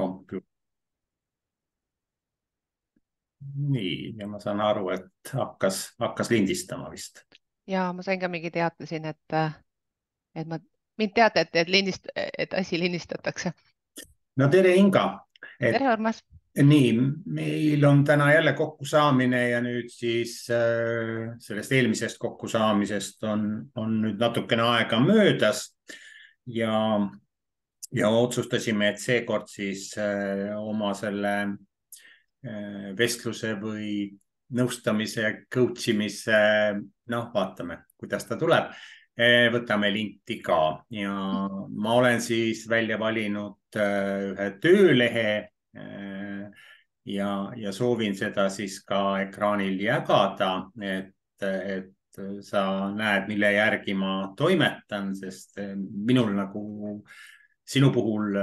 komputer. Nii, ja ma saan aru, et hakkas lindistama vist. Ja ma sain ka mingi teate siin, et mind teatati, et asi lindistatakse. No tere, Inga. Et Tere, Urmas! nii, meil on täna jälle kokkusaamine ja nüüd siis sellest eelmisest kokkusaamisest on nüüd natukene aega möödas ja, ja otsustasime, et seekord siis oma selle vestluse või nõustamise, coach imise, noh, vaatame, kuidas ta tuleb. Võtame linti ka ja ma olen siis välja valinud ühe töölehe ja soovin seda siis ka ekraanil jagada, et sa näed, mille järgi ma toimetan, sest minul nagu sinu puhul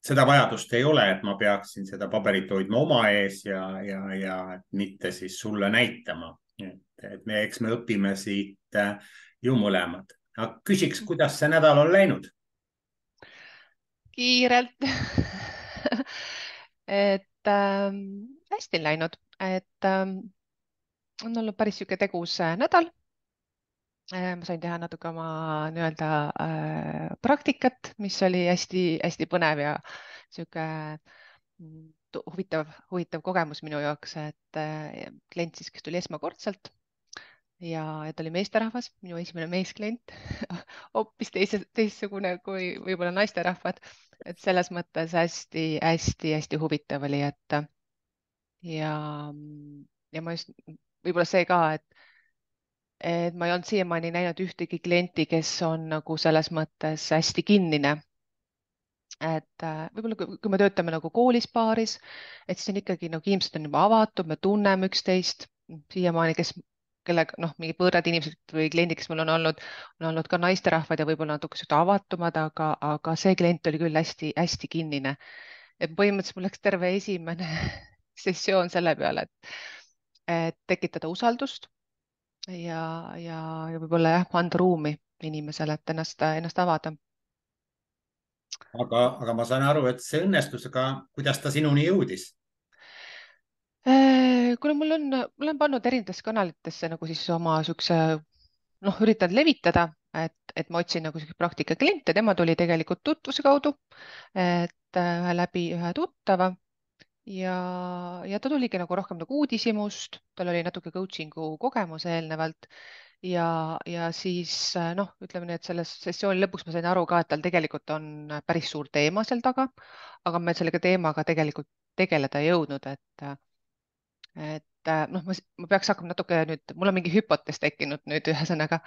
seda vajadust ei ole, et ma peaksin seda paberit hoidma oma ees ja mitte siis sulle näitama. Et eks me õpime siit ju mõlemad. Aga küsiks, kuidas see nädal on läinud? Kiirelt. et hästi on läinud, et on olnud päris sihuke tegus nädal. Ma sain teha natuke oma nii-öelda praktikat, mis oli hästi-hästi põnev ja sihuke huvitav kogemus minu jaoks, et klient siis, kes tuli esmakordselt ja ta oli meesterahvas, minu esimene meesklient, hoopis teistsugune kui võib-olla naisterahvad, et selles mõttes hästi-hästi-hästi huvitav oli, et ja ma just võib-olla see ka, et ma ei olnud siiamaani näinud ühtegi klienti, kes on nagu selles mõttes hästi kinnine. Et võib-olla kui me töötame nagu koolis paaris, et siis on ikkagi nagu inimesed on juba avatud, me tunneme üksteist siiamaani, kellega noh, mingid võõrad inimesed või kliendid, kes mul on olnud ka naisterahvad ja võib-olla natuke avatumad, aga see klient oli küll hästi kinnine. Et põhimõtteliselt mul läks terve esimene sessioon selle peale, et tekitada usaldust ja võib-olla jah, anda ruumi inimesele, et ennast avada. Aga ma saan aru, et see õnnestus, aga kuidas ta sinuni jõudis? Kuna mul on pannud erinevatesse kanalitesse nagu siis oma siukse, noh, üritan levitada, et ma otsin nagu siukseid praktikakliente, tema tuli tegelikult tutvuse kaudu, et läbi ühe tuttava ja ta tuligi nagu rohkem nagu uudishimust, tal oli natuke coaching'u kogemus eelnevalt ja siis noh, ütleme nii, et selles sessiooni lõpuks ma sain aru ka, et tal tegelikult on päris suur teema seal taga, aga me sellega teemaga tegelikult tegeleda ei jõudnud, et noh, ma peaks hakkama natuke nüüd, mul on mingi hüpotees tekkinud nüüd ühesõnaga,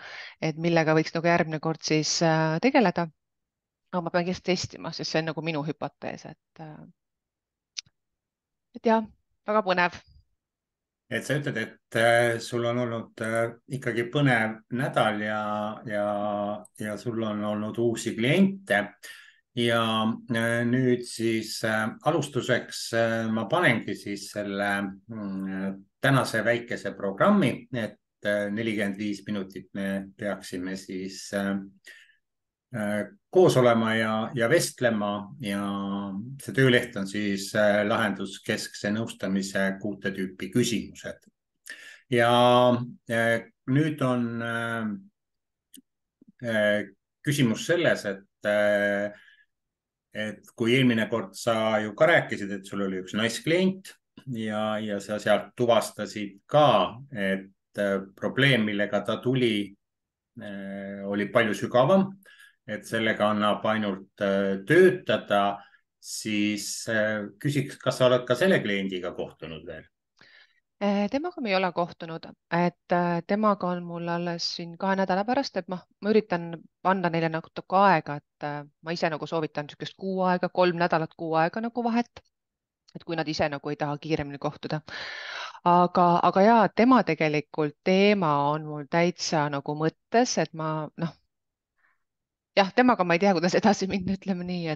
et millega võiks nagu järgmine kord siis tegeleda. aga ma pean kindlasti testima, sest see on nagu minu hüpotees, et jah, väga põnev. Et sa ütled, et sul on olnud ikkagi põnev nädal ja sul on olnud uusi kliente ja nüüd siis alustuseks ma panengi siis selle tänase väikese programmi, et 45 minutit me peaksime siis koos olema ja vestlema ja see tööleht on siis lahenduskeskse nõustamise 6 tüüpi küsimused. Ja nüüd on küsimus selles, et kui eelmine kord sa ju ka rääkisid, et sul oli üks naisklient ja sa sealt tuvastasid ka, et probleem, millega ta tuli, oli palju sügavam, et sellega annab ainult töötada, siis küsiks, kas sa oled ka selle kliendiga kohtunud veel? Temaga me ei ole kohtunud, et temaga on mul alles siin 2 nädala pärast, et ma üritan anda neile natuke aega, et ma ise nagu soovitan niisugust 6 aega, 3 nädalat, 6 aega nagu vahet, et kui nad ise nagu ei taha kiiremini kohtuda. aga ja tema tegelikult teema on mul täitsa nagu mõttes, et ma noh, jah, temaga ma ei tea, kuidas edasi minna, ütleme nii,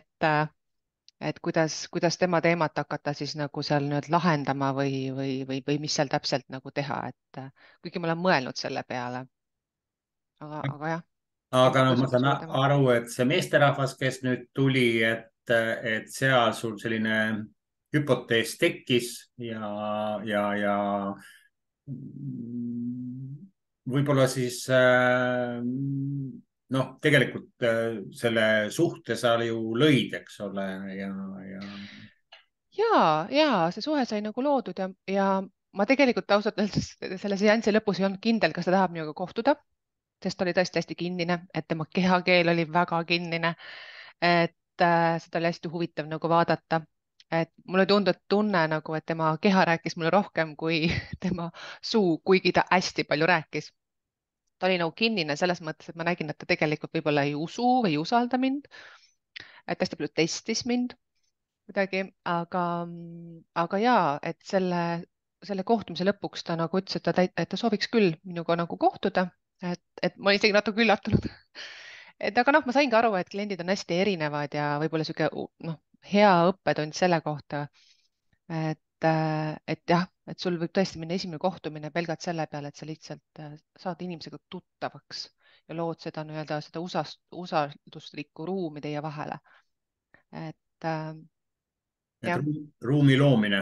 et kuidas tema teemat hakata siis nagu seal nüüd lahendama või mis seal täpselt nagu teha, et kuigi ma olen mõelnud selle peale. aga jah, Aga no, natuke ma saan suur teema. aru, et see meesterahvas, kes nüüd tuli, et seal sul selline hüpotees tekkis ja võib-olla siis noh, tegelikult selle suhte sa ju lõid, eks ole, ja ja see suhe sai nagu loodud ja ma tegelikult ausalt öeldes selle seansi lõpus ei olnud kindel, kas ta tahab minuga kohtuda, sest ta oli tõesti hästi kinnine, et tema kehakeel oli väga kinnine. et seda oli hästi huvitav nagu vaadata, et mulle tundub tunne nagu, et tema keha rääkis mulle rohkem kui tema suu, kuigi ta hästi palju rääkis. Ta oli nagu kinnine selles mõttes, et ma nägin, et ta tegelikult võib-olla ei usu või ei usalda mind, et hästi palju testis mind kuidagi, aga jaa, et selle kohtumise lõpuks ta nagu ütles, et ta sooviks küll minuga nagu kohtuda, et ma olin isegi natuke üllatunud. et aga noh, ma saingi aru, et kliendid on hästi erinevad ja võib-olla sihuke noh, hea õppetund selle kohta, et jah, et sul võib tõesti minna esimene kohtumine pelgalt selle peale, et sa lihtsalt saad inimesega tuttavaks ja lood seda nii-öelda seda usalduslikku ruumi teie vahele. et et jah, ruumi loomine.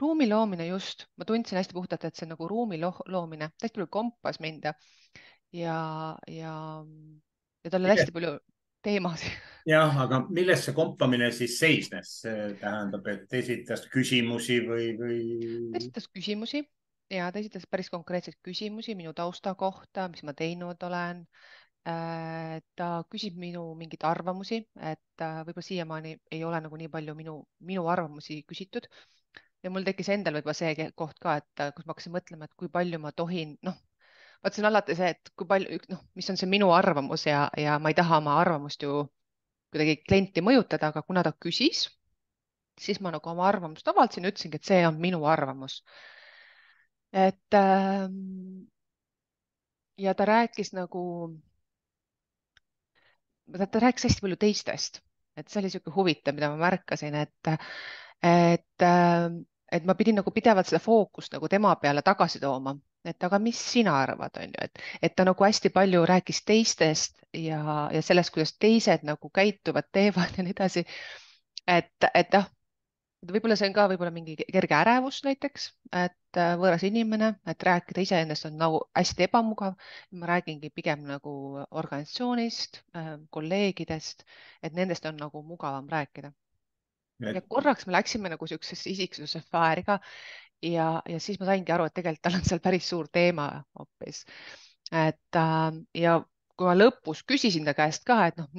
ruumi loomine just, ma tundsin hästi puhtalt, et see nagu loomine hästi palju kompas mind ja, ja, ja tal oli hästi palju teemasid. jah, aga milles see kompamine siis seisnes? See tähendab, et esitas küsimusi või? ta esitas küsimusi ja ta esitas päris konkreetseid küsimusi minu tausta kohta, mis ma teinud olen. ta küsib minu mingeid arvamusi, et võib-olla siiamaani ei ole nagu nii palju minu arvamusi küsitud. ja mul tekkis endal võib-olla see koht ka, et kus ma hakkasin mõtlema, et kui palju ma tohin, noh, vaat see on alati see, et kui palju, noh, mis on see minu arvamus ja ma ei taha oma arvamust ju kuidagi klienti mõjutada, aga kuna ta küsis, siis ma nagu oma arvamust avaldasin ja ütlesingi, et see on minu arvamus. et ja ta rääkis nagu, ta rääkis hästi palju teistest, et see oli niisugune huvitav, mida ma märkasin, et, et ma pidin nagu pidevalt seda fookust nagu tema peale tagasi tooma, et aga mis sina arvad, on ju, et ta nagu hästi palju rääkis teistest ja sellest, kuidas teised nagu käituvad, teevad ja nii edasi. et jah, võib-olla see on ka võib-olla mingi kerge ärevus näiteks, et võõras inimene, et rääkida iseendast on nagu hästi ebamugav. ma räägingi pigem nagu organisatsioonist, kolleegidest, et nendest on nagu mugavam rääkida. ja korraks me läksime nagu siuksesse isiksuse sfääri ka ja siis ma saingi aru, et tegelikult tal on seal päris suur teema hoopis. ja kui ma lõpus küsisin ta käest ka, et noh,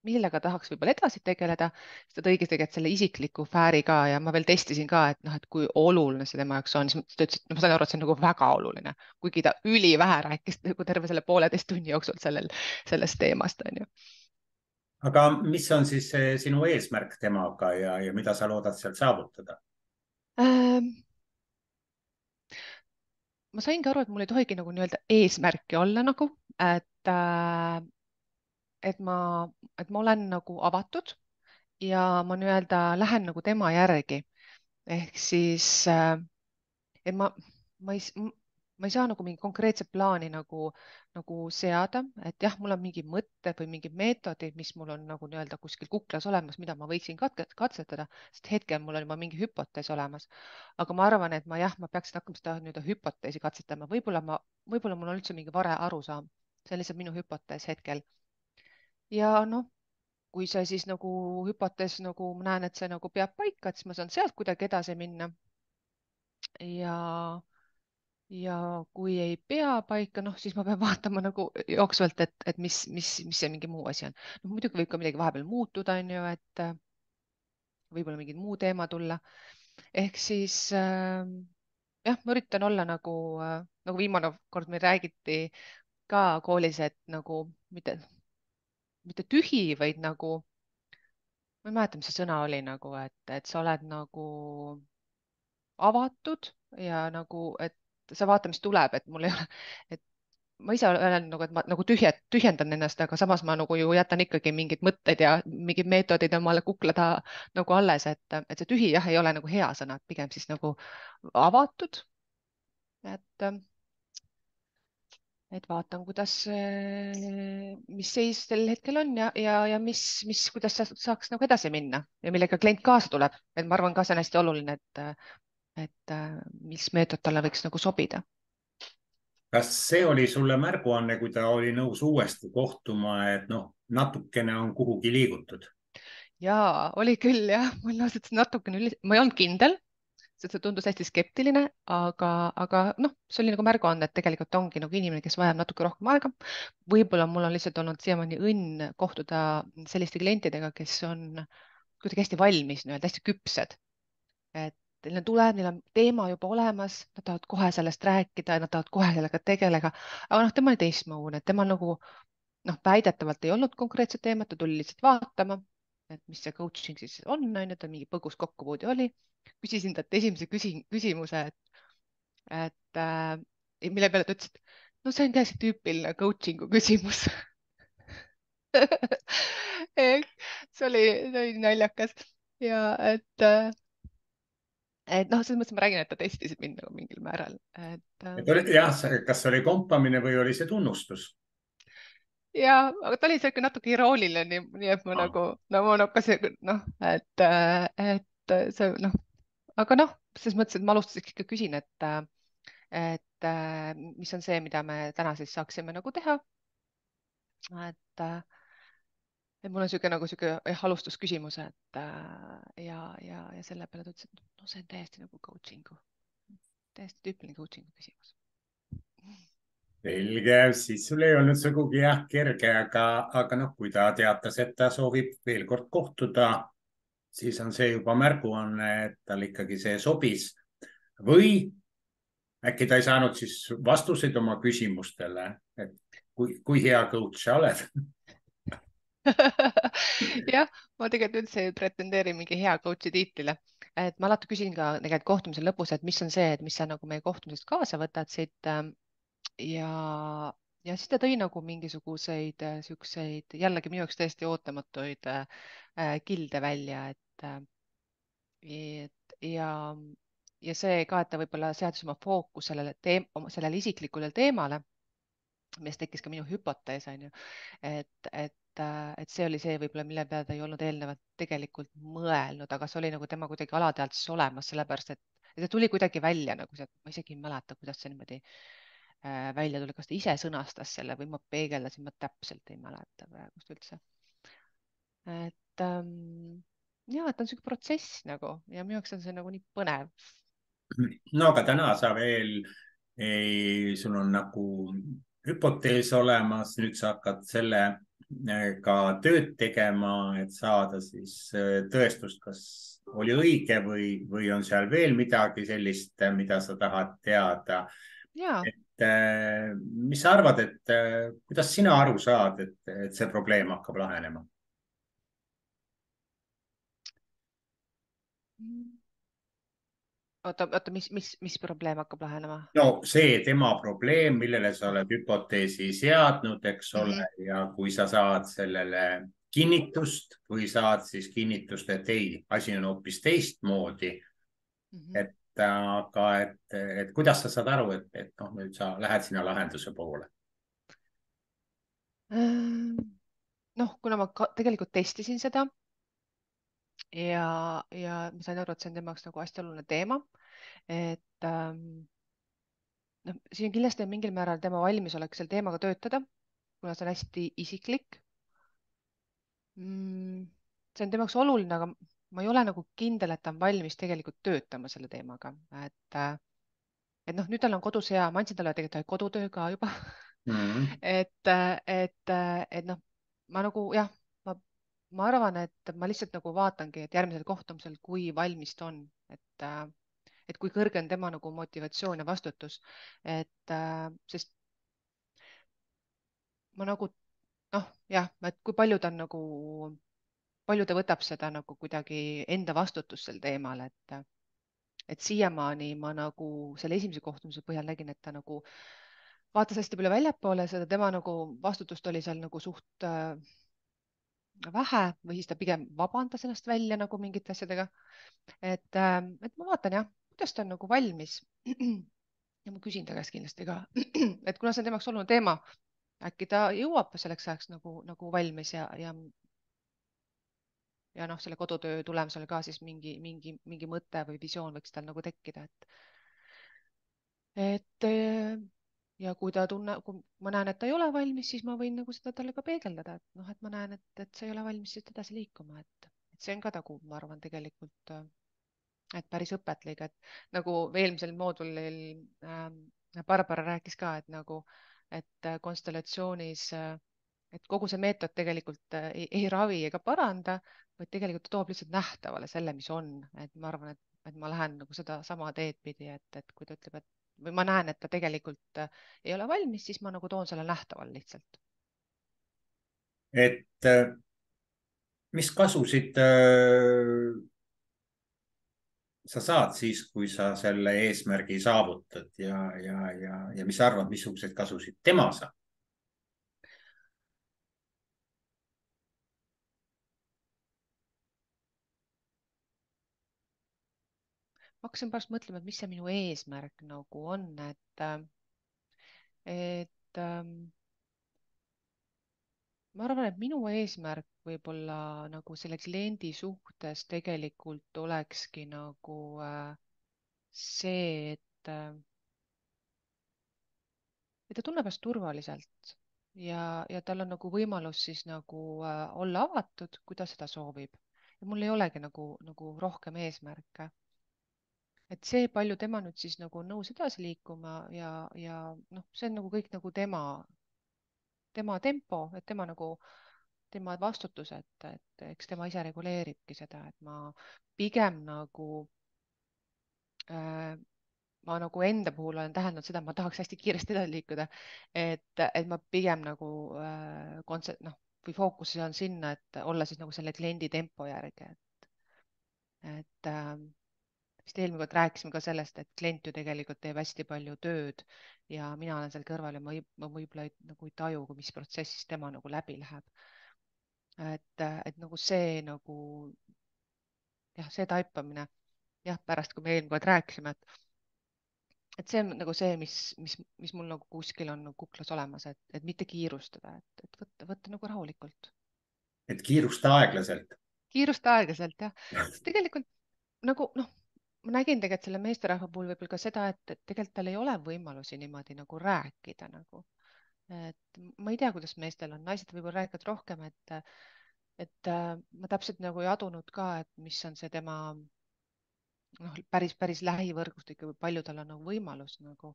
millega tahaks võib-olla edasi tegeleda, siis ta tõigi tegelikult selle isikliku sfääri ka ja ma veel testisin ka, et noh, et kui oluline see tema jaoks on, siis ta ütles, et no, ma saan aru, et see on nagu väga oluline, kuigi ta ülivähe rääkis nagu terve selle 1,5 tunni jooksul sellest teemast, on ju. aga mis on siis sinu eesmärk temaga ja mida sa loodad sealt saavutada? Ähm, ma saingi aru, et mul ei tohigi nagu nii-öelda eesmärki olla nagu, et äh, et ma, et ma olen nagu avatud ja ma nii-öelda lähen nagu tema järgi. ehk siis et ma ei saa nagu mingi konkreetset plaani nagu seada, et jah, mul on mingi mõtted või mingid meetodid, mis mul on nagu nii-öelda kuskil kuklas olemas, mida ma võiksin katsetada, sest hetkel mul on juba mingi hüpotees olemas. aga ma arvan, et ma peaksin hakkama seda nii-öelda hüpoteesi katsetama, võib-olla mul on üldse mingi vale arusaam, see on lihtsalt minu hüpotees hetkel. ja noh, kui see siis nagu hüpotees nagu ma näen, et see nagu peab paika, et siis ma saan sealt kuidagi edasi minna. ja ja kui ei pea paika, noh, siis ma pean vaatama nagu jooksvalt, et mis see mingi muu asi on. noh, muidugi võib ka midagi vahepeal muutuda, on ju, et võib-olla mingi muu teema tulla. ehk siis jah, ma üritan olla nagu viimane kord meil räägiti ka koolis, et nagu mitte tühi, vaid nagu, ma ei mäleta, mis see sõna oli nagu, et sa oled nagu avatud ja nagu, et sa vaata, mis tuleb, et mul ei ole, et ma ise olen nagu, et ma nagu tühjendan ennast, aga samas ma nagu ju jätan ikkagi mingid mõtted ja mingid meetodid omale kukla taha nagu alles, et see tühi jah, ei ole nagu hea sõna, pigem siis nagu avatud. et, et vaatan, mis seis sel hetkel on ja kuidas saaks nagu edasi minna ja millega klient kaasa tuleb. et ma arvan ka see on hästi oluline, et mis meetod talle võiks nagu sobida. kas see oli sulle märguanne, kui ta oli nõus uuesti kohtuma, et noh, natukene on kuhugi liigutud? Jaa, oli küll jah, ma olin ausalt öeldes natukene ma ei olnud kindel, sest see tundus hästi skeptiline, aga noh, see oli nagu märguanne, et tegelikult ongi nagu inimene, kes vajab natuke rohkem aega. võib-olla mul on lihtsalt olnud siiamaani õnn kohtuda selliste klientidega, kes on kuidagi hästi valmis, nii-öelda hästi küpsed, et neil tuleb, neil on teema juba olemas, nad tahavad kohe sellest rääkida, nad tahavad kohe sellega tegeleda, aga noh, tema oli teistmoodi, et temal nagu noh, väidetavalt ei olnud konkreetset teemat, ta tuli lihtsalt vaatama, et mis see coaching siis on, ta mingi põgus kokkupuude oli. küsisin talt esimese küsimuse, mille peale ta ütles, et no see on täiesti tüüpiline coaching'u küsimus see oli naljakas ja et noh, selles mõttes ma räägin, et ta testis mind nagu mingil määral, jah, kas see oli kompamine või oli see tunnustus? ja, aga ta oli siuke natuke irooniline, nii et ma nagu, no ma nagu see, noh, et see noh, aga noh, selles mõttes, et ma alustuseks ikka küsin, et mis on see, mida me täna siis saaksime nagu teha. et et mul on siuke nagu siuke alustusküsimus, ja selle peale ta ütles, et no see on täiesti nagu coaching'u, täiesti tüüpiline coaching'u küsimus. selge, siis sul ei olnud sugugi jah kerge, aga noh, kui ta teatas, et ta soovib veel kord kohtuda, siis on see juba märguanne, et tal ikkagi see sobis. või äkki ta ei saanud siis vastuseid oma küsimustele, et kui hea coach sa oled jah, ma tegelikult üldse ei pretendeeri mingi hea coach'i tiitlile, et ma alati küsin ka tegelikult kohtumise lõpus, et mis on see, et mis sa nagu meie kohtumisest kaasa võtad siit, ja, ja siis ta tõi nagu mingisuguseid siukseid jällegi minu jaoks täiesti ootamatuid kilde välja, ja see ka, et ta võib-olla seadis oma fookus sellele isiklikule teemale, millest tekkis ka minu hüpotees, on ju, et see oli see võib-olla, mille peale ta ei olnud eelnevalt tegelikult mõelnud, aga see oli nagu tema kuidagi alateadvuses olemas, sellepärast et see tuli kuidagi välja nagu see, ma isegi ei mäleta, kuidas see niimoodi välja tuli, kas ta ise sõnastas selle või ma peegeldasin, ma täpselt ei mäleta praegust üldse. et ja, et on niisugune protsess nagu ja minu jaoks on see nagu nii põnev. no aga täna sa veel sul on nagu hüpotees olemas, nüüd sa hakkad sellega tööd tegema, et saada siis tõestust, kas oli õige või on seal veel midagi sellist, mida sa tahad teada. ja et mis sa arvad, et kuidas sina aru saad, et see probleem hakkab lahenema? oota, mis probleem hakkab lahenema? no see tema probleem, millele sa oled hüpoteesi seadnud, eks ole, ja kui sa saad sellele kinnitust või saad siis kinnitust, et ei, asi on hoopis teistmoodi. et et kuidas sa saad aru, et noh, nüüd sa lähed sinna lahenduse poole? noh, kuna ma tegelikult testisin seda ja ma sain aru, et see on tema jaoks nagu hästi oluline teema, et noh, siin kindlasti on mingil määral tema valmisolek selle teemaga töötada, kuna see on hästi isiklik. see on tema jaoks oluline, aga ma ei ole nagu kindel, et ta on valmis tegelikult töötama selle teemaga, et noh, nüüd tal on kodus hea, ma andsin talle tegelikult kodutöö ka juba et noh, ma nagu jah, ma arvan, et ma lihtsalt nagu vaatangi, et järgmisel kohtumisel, kui valmis ta on, et kui kõrge on tema nagu motivatsioon ja vastutus, sest ma nagu noh, jah, et kui palju ta on nagu, palju ta võtab seda nagu kuidagi enda vastutust sel teemal, et siiamaani ma nagu selle esimese kohtumise põhjal nägin, et ta nagu vaatas hästi palju väljapoole, seda tema nagu vastutust oli seal nagu suht vähe või siis ta pigem vabandas ennast välja nagu mingite asjadega. et ma vaatan jah, kuidas ta on nagu valmis. ja ma küsin ta käest kindlasti ka, et kuna see on temaks oluline teema, äkki ta jõuab selleks ajaks nagu valmis ja noh, selle kodutöö tulemusel ka siis mingi mõte või visioon võiks tal nagu tekkida, et ja kui ta kui ma näen, et ta ei ole valmis, siis ma võin nagu seda talle ka peegeldada, et noh, et ma näen, et sa ei ole valmis siit edasi liikuma, et see on ka nagu, ma arvan, tegelikult, et päris õpetlik, et nagu eelmisel moodulil Barbara rääkis ka, et nagu, et konstellatsioonis, et kogu see meetod tegelikult ei ravi ega paranda, vaid tegelikult toob lihtsalt nähtavale selle, mis on, et ma arvan, et ma lähen nagu seda sama teed pidi, et kui ta ütleb, et või ma näen, et ta tegelikult ei ole valmis, siis ma nagu toon selle nähtavale lihtsalt. et mis kasusid sa saad siis, kui sa selle eesmärgi saavutad ja mis sa arvad, missuguseid kasusid tema saab? Ma hakkasin pärast mõtlema, et mis see minu eesmärk nagu on, et ma arvan, et minu eesmärk võib-olla nagu selle kliendi suhtes tegelikult olekski nagu see, et ta tunneb ennast turvaliselt ja tal on nagu võimalus siis nagu olla avatud, kui ta seda soovib. ja mul ei olegi nagu rohkem eesmärke. et see, palju tema nüüd siis nagu on nõus edasi liikuma ja noh, see on nagu kõik nagu tema tempo, et tema vastutus, et eks tema ise reguleeribki seda, et ma pigem nagu äh, ma nagu enda puhul olen täheldanud seda, et ma tahaks hästi kiiresti edasi liikuda. et ma pigem nagu noh, või fookus on sinna, et olla siis nagu selle kliendi tempo järgi, et vist eelmine kord rääkisime ka sellest, et klient ju tegelikult teeb hästi palju tööd ja mina olen seal kõrval ja ma võib-olla nagu ei taju, mis protsessis tema nagu läbi läheb. et nagu see nagu jah, see taipamine jah, pärast kui me eelmine kord rääkisime, et see on nagu see, mis mul nagu kuskil on nagu kuklas olemas, et mitte kiirustada, et võtta nagu rahulikult. Et kiirusta aeglaselt. Kiirusta aeglaselt jah, sest tegelikult nagu noh, ma nägin tegelikult selle meesterahva puhul võib-olla ka seda, et tegelikult tal ei ole võimalusi niimoodi nagu rääkida nagu, et ma ei tea, kuidas meestel on, naised võib-olla räägivad rohkem, et ma täpselt nagu ei adunud ka, et mis on see tema noh, päris lähivõrgustik ja kui palju tal on nagu võimalus nagu,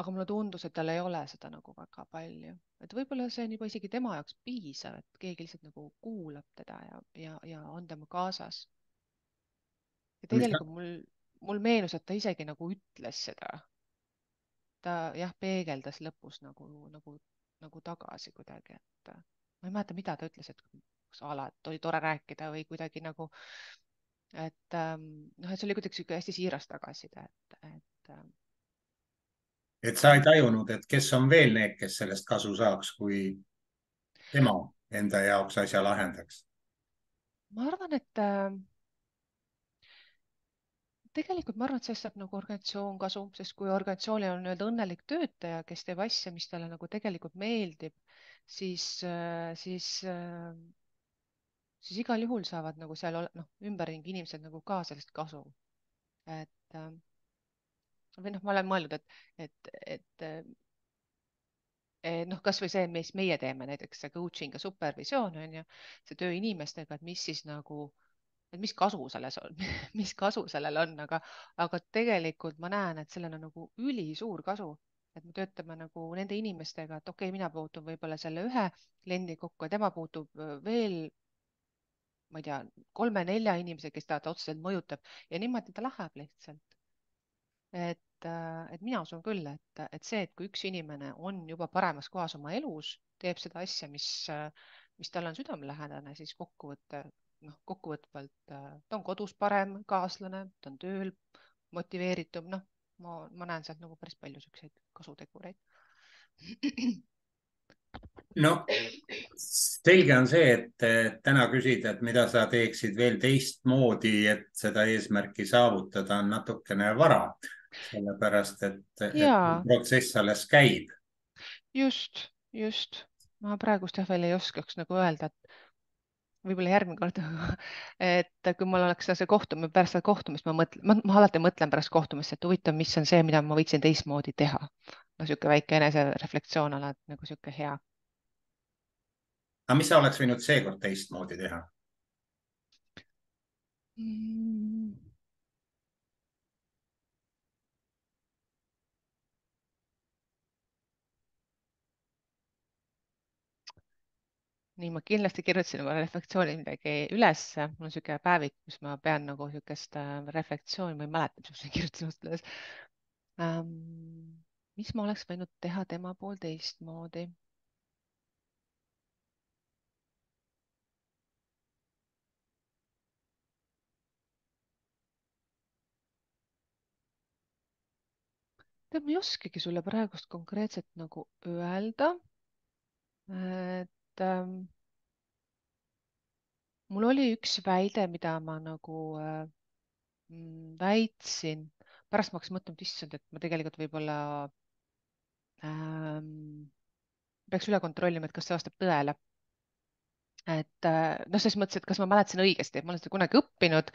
aga mulle tundus, et tal ei ole seda nagu väga palju, et võib-olla see on juba isegi tema jaoks piisav, et keegi lihtsalt nagu kuulab teda ja on tema kaasas. ja mis, tegelikult mul meenus, et ta isegi nagu ütles seda, ta jah, peegeldas lõpus nagu tagasi kuidagi, et ma ei mäleta, mida ta ütles, et kas ala, et oli tore rääkida või kuidagi nagu, et noh, et see oli kuidagi sihuke hästi siiras tagasiside, et sa ei tajunud, et kes on veel need, kes sellest kasu saaks, kui tema enda jaoks asja lahendaks? ma arvan, et tegelikult ma arvan, et sellest saab nagu organisatsioon kasu, sest kui organisatsioonil on nii-öelda õnnelik töötaja, kes teeb asja, mis talle nagu tegelikult meeldib, siis, siis igal juhul saavad nagu seal noh, ümberringi inimesed nagu ka sellest kasu. et või noh, ma olen mõelnud, et noh, kasvõi see, mis meie teeme, näiteks see coaching ja supervisioon on ju, see töö inimestega, et mis siis nagu, et mis kasu selles on mis kasu sellel on, aga tegelikult ma näen, et sellel on nagu ülisuur kasu, et me töötame nagu nende inimestega, et okei okay,, mina puutun võib-olla selle ühe kliendi kokku ja tema puutub veel, ma ei tea, 3-4 inimese, kes ta otseselt mõjutab ja niimoodi ta läheb lihtsalt. et mina usun küll, et see, et kui üks inimene on juba paremas kohas oma elus, teeb seda asja, mis talle on südamelähedane, siis kokkuvõtvalt ta on kodus parem kaaslane, ta on tööl motiveeritum, noh, ma näen sealt nagu päris palju siukseid kasutegureid. no selge on see, et täna küsida, et mida sa teeksid veel teistmoodi, et seda eesmärki saavutada, on natukene vara. sellepärast et ja protsess alles käib. just. ma praegust jah veel ei oskaks nagu öelda, et võib-olla järgmine kord, et kui mul oleks see kohtumine, pärast seda kohtumist ma mõtlen, ma alati mõtlen pärast kohtumist, et huvitav, mis on see, mida ma võiksin teistmoodi teha. no niisugune väike enesereflektsioon on alati nagu niisugune hea. aga mis sa oleks võinud seekord teistmoodi teha? Mm. nii, ma kindlasti kirjutasin oma reflektsiooni midagi ülesse, mul on niisugune päevik, kus ma pean nagu niisugust reflektsiooni, ma ei mäleta, mis ma kirjutasin üles. mis ma oleks võinud teha tema pool teistmoodi? tead, ma ei oskagi sulle praegust konkreetselt nagu öelda, et mul oli üks väide, mida ma nagu väitsin, pärast ma hakkasin mõtlema, et issand, et ma tegelikult võib-olla peaks üle kontrollima, et kas see vastab tõele. et noh, selles mõttes, et kas ma mäletasin õigesti, et ma olen seda kunagi õppinud,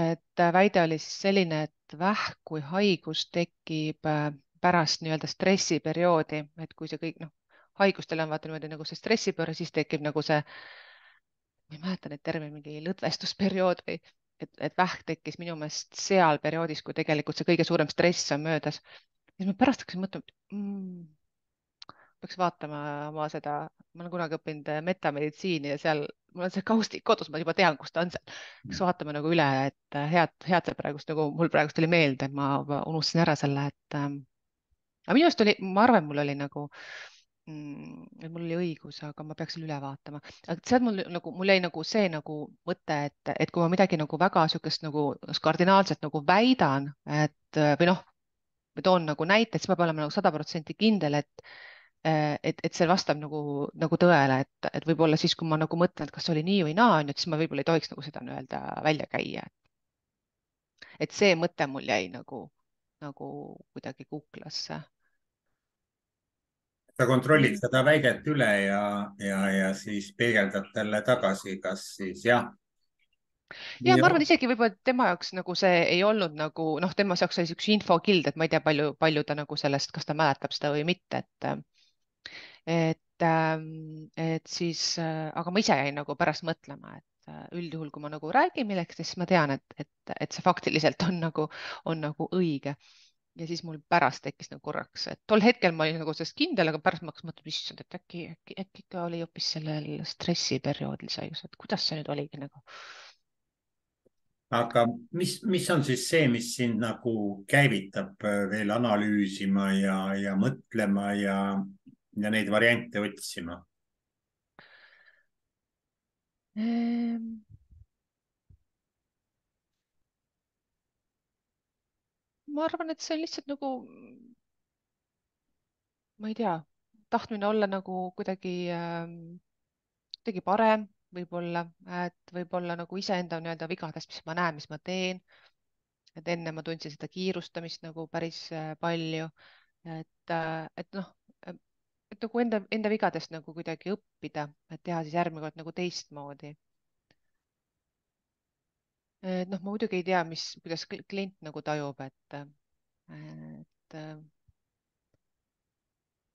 et väide oli siis selline, et vähk kui haigus tekib pärast nii-öelda stressiperioodi, et kui see kõik, noh, haigustel on vaata niimoodi nagu see stressipööre, siis tekib nagu see, ma ei mäleta neid termineid, mingi lõdvestusperiood või et vähk tekkis minu meelest seal perioodis, kui tegelikult see kõige suurem stress on möödas. siis ma pärast hakkasin mõtlema, et peaks vaatama oma seda, ma olen kunagi õppinud metameditsiini ja seal mul on see kaustik kodus, ma juba tean, kus ta on seal. kas vaatame nagu üle, et head see praegust nagu mul praegust oli meelde, et ma unustasin ära selle, et aga minu arust oli, ma arvan, mul oli nagu et mul oli õigus, aga ma peaks selle üle vaatama. aga sealt mul jäi nagu see nagu mõte, et kui ma midagi nagu väga niisugust nagu kardinaalselt nagu väidan, et või noh, või toon nagu näite, siis ma pean olema nagu 100% kindel, et see vastab nagu tõele, et võib-olla siis, kui ma nagu mõtlen, et kas see oli nii või naa, on ju, et siis ma võib-olla ei tohiks nagu seda nii-öelda välja käia. et see mõte mul jäi nagu kuidagi kuklasse. sa kontrollid Mm. seda väidet üle ja siis peegeldad talle tagasi, kas siis jah. ja ma arvan isegi võib-olla tema jaoks nagu see ei olnud nagu noh, tema jaoks oli üks infokild, et ma ei tea, palju ta nagu sellest, kas ta mäletab seda või mitte, et siis, aga ma ise jäin nagu pärast mõtlema, et üldjuhul, kui ma nagu räägin millestki, siis ma tean, et see faktiliselt on nagu õige. ja siis mul pärast tekkis nagu korraks, et tol hetkel ma olin nagu sellest kindel, aga pärast ma hakkasin mõtlema, issand, et äkki ikka oli hoopis sellel stressiperioodil see haigus, et kuidas see nüüd oligi nagu. aga mis on siis see, mis sind nagu käivitab veel analüüsima ja mõtlema ja neid variante otsima? ma arvan, et see on lihtsalt nagu, ma ei tea, tahtmine olla nagu kuidagi parem, võib-olla, et võib-olla nagu iseenda nii-öelda vigadest, mis ma näen, mis ma teen. et enne ma tundsin seda kiirustamist nagu päris palju, et noh, et nagu enda vigadest nagu kuidagi õppida, et teha siis järgmine kord nagu teistmoodi. et noh, ma muidugi ei tea, kuidas klient nagu tajub, et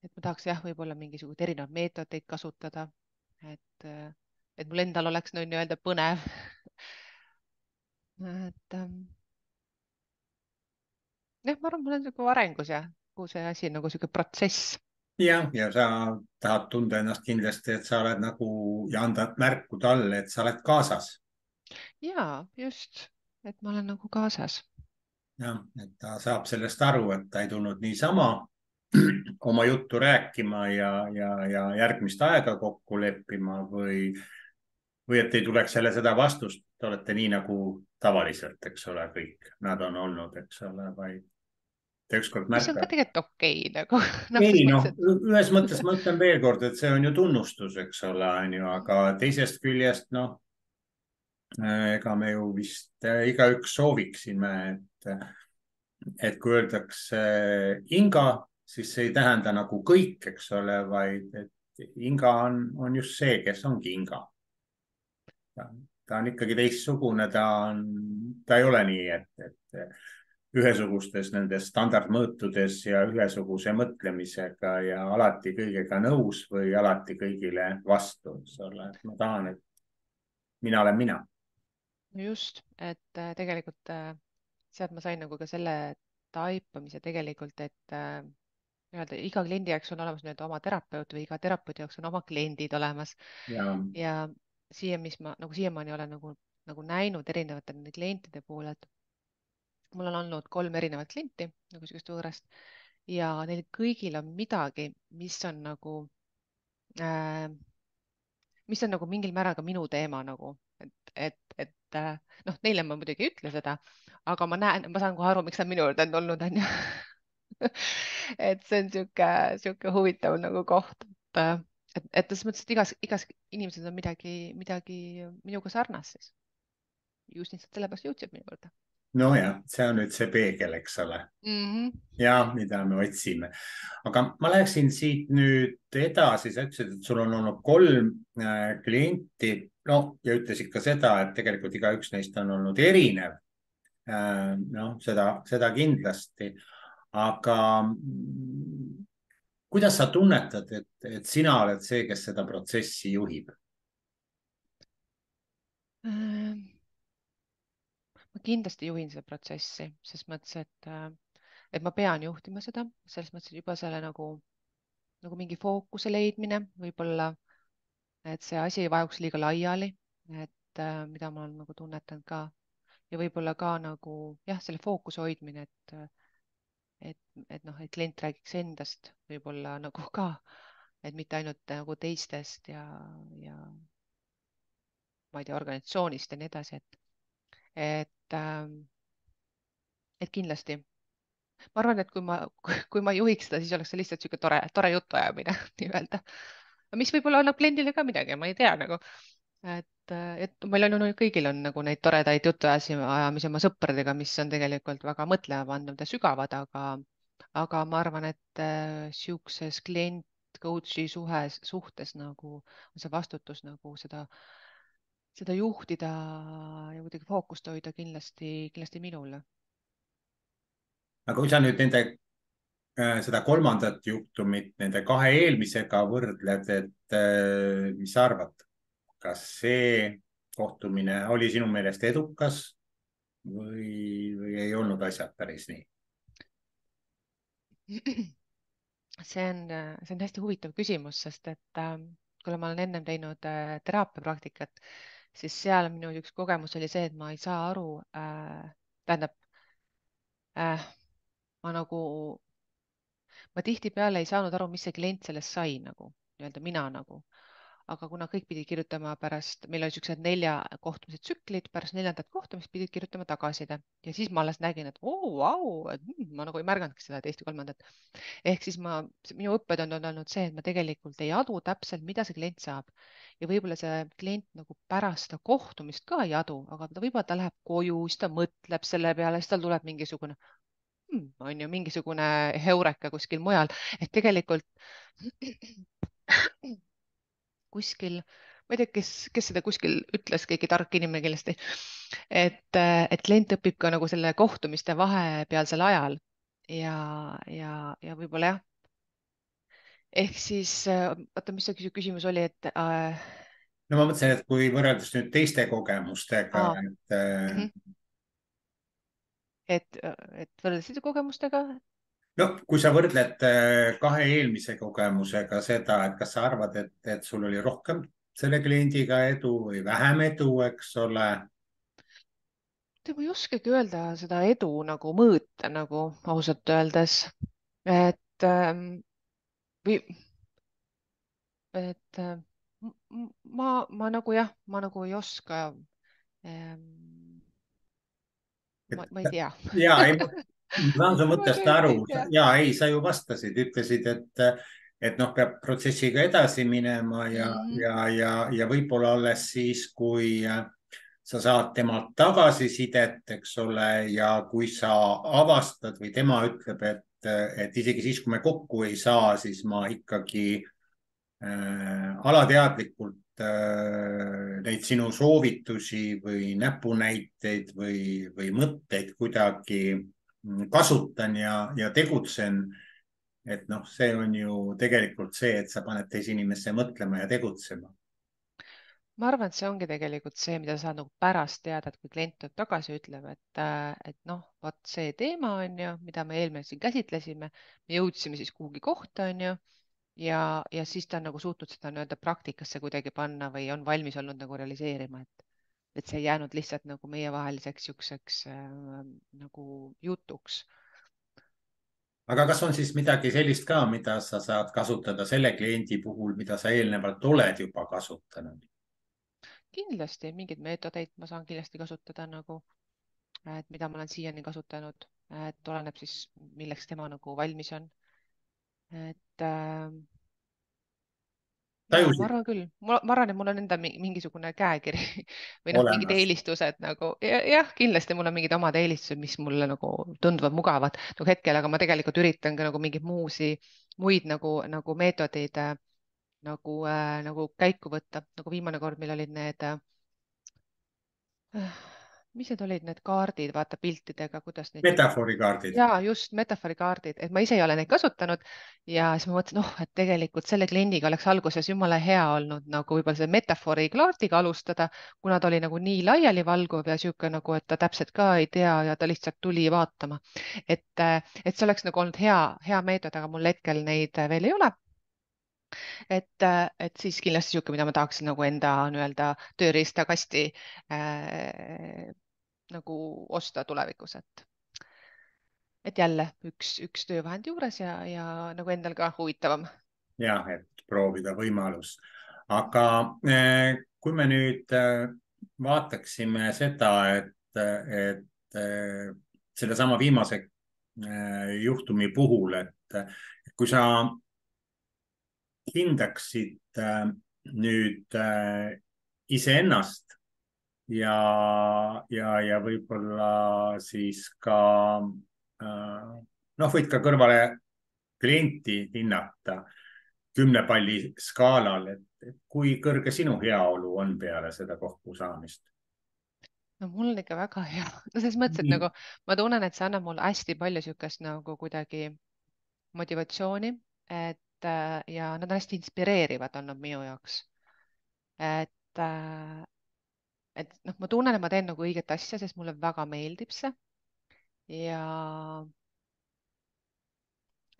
et ma tahaks jah, võib-olla mingisuguseid erinevaid meetodeid kasutada, et mul endal oleks nii-öelda põnev. et jah, ma arvan, ma olen nagu arengus ja kogu see asi on nagu niisugune protsess. ja sa tahad tunda ennast kindlasti, et sa oled nagu ja anda märku talle, et sa oled kaasas. ja just, et ma olen nagu kaasas. jah, et ta saab sellest aru, et ta ei tulnud niisama oma juttu rääkima ja järgmist aega kokku leppima või et ei tuleks jälle seda vastust, te olete nii nagu tavaliselt, eks ole, kõik nad on olnud, eks ole, vaid ta ükskord mis on ka märkab. tegelikult okei nagu noh, ei selles noh, mõttes, et ühes mõttes ma ütlen veel kord, et see on ju tunnustus, eks ole, on ju, aga teisest küljest noh, ega me ju vist igaüks sooviksime, et kui öeldakse Inga, siis see ei tähenda nagu kõik, eks ole, vaid et Inga on just see, kes ongi Inga. Ta on ikkagi teistsugune, ta ei ole nii, et ühesugustes nendes standardmõõtudes ja ühesuguse mõtlemisega ja alati kõigega nõus või alati kõigile vastu, eks ole. Ma tahan, et mina olen mina. no just, et tegelikult sealt ma sain nagu ka selle taipamise tegelikult, et nii-öelda iga kliendi jaoks on olemas nii-öelda oma terapeut või iga terapeudi jaoks on oma kliendid olemas Ja ja mis ma nagu siiamaani olen nagu näinud erinevate nende klientide puhul, et mul on olnud 3 erinevat klienti nagu niisugust võõrast ja neil kõigil on midagi, äh, mis on nagu mingil määral ka minu teema nagu, et noh, neile ma muidugi ei ütle seda, aga ma näen, ma saan kohe aru, miks nad minu juurde on tulnud, onju. et see on sihuke huvitav nagu koht, et selles mõttes, et igas inimesel on midagi minuga sarnast siis. just lihtsalt sellepärast jõudsid minu juurde. nojah, see on nüüd see peegel, eks ole. Mm-hmm. Ja mida me otsime. Aga ma läheksin siit nüüd edasi, sa ütlesid, et sul on olnud 3 klienti, no ja ütlesid ka seda, et tegelikult igaüks neist on olnud erinev. Noh, seda kindlasti, aga kuidas sa tunnetad, et sina oled see, kes seda protsessi juhib? Ma kindlasti juhin seda protsessi, ses mõttes, et ma pean juhtima seda, selles mõttes, et juba selle nagu mingi fookuse leidmine, võib-olla, et see asi ei vajuks liiga laiali, et mida ma olen nagu tunnetanud ka ja võib-olla ka nagu jah, selle fookuse hoidmine, et noh, et klient räägiks endast võib-olla nagu ka, et mitte ainult nagu teistest ja ma ei tea, organisatsioonist ja nii edasi, et kindlasti ma arvan, et kui ma juhiks seda, siis oleks see lihtsalt niisugune tore jutuajamine nii-öelda. mis võib-olla annab kliendile ka midagi, ma ei tea nagu, et meil on ju kõigil on nagu neid toredaid jutuajamisi oma sõpradega, mis on tegelikult väga mõtlemapannud ja sügavad, aga ma arvan, et sihukeses klient-coach'i suhtes nagu on see vastutus nagu seda juhtida ja kuidagi fookust hoida kindlasti minule. aga kui sa nüüd seda 3. juhtumit nende 2 eelmisega võrdled, et mis sa arvad, kas see kohtumine oli sinu meelest edukas või ei olnud asjad päris nii? see on hästi huvitav küsimus, sest et kuna ma olen ennem teinud teraapiapraktikat, siis seal minu üks kogemus oli see, et ma ei saa aru, tähendab, ma tihtipeale ei saanud aru, mis see klient sellest sai nagu nii-öelda mina nagu, aga kuna kõik pidid kirjutama meil oli siuksed 4 kohtumise tsüklid, pärast 4. kohtumist pidid kirjutama tagasiside ja siis ma alles nägin, et vau, et ma nagu ei märganudki seda teist ja 3. ehk siis minu õppetund on olnud see, et ma tegelikult ei adu täpselt, mida see klient saab ja võib-olla see klient nagu pärast seda kohtumist ka ei adu, aga võib-olla ta läheb koju, siis ta mõtleb selle peale, siis tal tuleb mingisugune on ju mingisugune heureka kuskil mujal, et tegelikult kuskil, ma ei tea, kes seda kuskil ütles, keegi tark inimene kindlasti, et klient õpib ka nagu selle kohtumiste vahepealsel ajal ja võib-olla jah. ehk siis, oota, mis see küsimus oli, et no ma mõtlesin, et kui võrreldes nüüd teiste kogemustega, mhm. et võrreldes teiste kogemustega. no kui sa võrdled 2 eelmise kogemusega seda, et kas sa arvad, et sul oli rohkem selle kliendiga edu või vähem edu, eks ole? ma ei oskagi öelda seda edu nagu mõõta nagu ausalt öeldes, et või et ma nagu jah, ma nagu ei oska. Ma ei tea. ja ei, ma saan su ma mõttest tõesti aru ei tea. ja ei, sa ju vastasid, ütlesid, et noh, peab protsessiga edasi minema Mm -hmm. ja võib-olla alles siis, kui sa saad temalt tagasisidet, eks ole, ja kui sa avastad või tema ütleb, et isegi siis, kui me kokku ei saa, siis ma ikkagi alateadlikult neid sinu soovitusi või näpunäiteid või mõtteid kuidagi kasutan ja tegutsen. et noh, see on ju tegelikult see, et sa paned teise inimesse mõtlema ja tegutsema. ma arvan, et see ongi tegelikult see, mida sa saad nagu pärast teada, et kui klient tuleb tagasi ja ütleb, et noh, vot see teema on ju, mida me eelmine siin käsitlesime, me jõudsime siis kuhugi kohta on ju ja siis ta on nagu suutnud seda nii-öelda praktikasse kuidagi panna või on valmis olnud nagu realiseerima, et see ei jäänud lihtsalt nagu meievaheliseks niisuguseks nagu jutuks. aga kas on siis midagi sellist ka, mida sa saad kasutada selle kliendi puhul, mida sa eelnevalt oled juba kasutanud? kindlasti mingeid meetodeid ma saan kindlasti kasutada nagu, et mida ma olen siiani kasutanud, et oleneb siis, milleks tema nagu valmis on. et ja ma tajusid arvan küll, ma arvan, et mul on enda mingisugune käekiri või noh, mingid olemas? eelistused nagu jah, kindlasti mul on mingid omad eelistused, mis mulle nagu tunduvad mugavad nagu hetkel, aga ma tegelikult üritan ka nagu mingeid muid nagu meetodeid nagu käiku võtta, nagu viimane kord meil olid need mis need olid, need kaardid, vaata piltidega, kuidas neid nüüd metafoorikaardid. ja just metafoorikaardid, et ma ise ei ole neid kasutanud ja siis ma mõtlesin, et tegelikult selle kliendiga oleks alguses jumala hea olnud nagu võib-olla selle metafoorikaardiga alustada, kuna ta oli nagu nii laialivalguv ja sihuke nagu, et ta täpselt ka ei tea ja ta lihtsalt tuli vaatama. et see oleks nagu olnud hea meetod, aga mul hetkel neid veel ei ole. et siis kindlasti niisugune, mida ma tahaksin nagu enda nii-öelda tööriistakasti nagu osta tulevikus, et jälle üks töövahend juures ja nagu endal ka huvitavam. jah, et proovida võimalust. aga kui me nüüd vaataksime seda, et sellesama viimase juhtumi puhul, et kui sa hindaksid nüüd iseennast ja võib-olla siis ka noh, võid ka kõrvale klienti hinnata 10 palli skaalal, et kui kõrge sinu heaolu on peale seda kokkusaamist? no mul on ikka väga hea, no selles mõttes, et nagu ma tunnen, et see annab mulle hästi palju niisugust nagu kuidagi motivatsiooni, ja nad on hästi inspireerivad olnud minu jaoks. et noh, ma tunnen, et ma teen nagu õiget asja, sest mulle väga meeldib see ja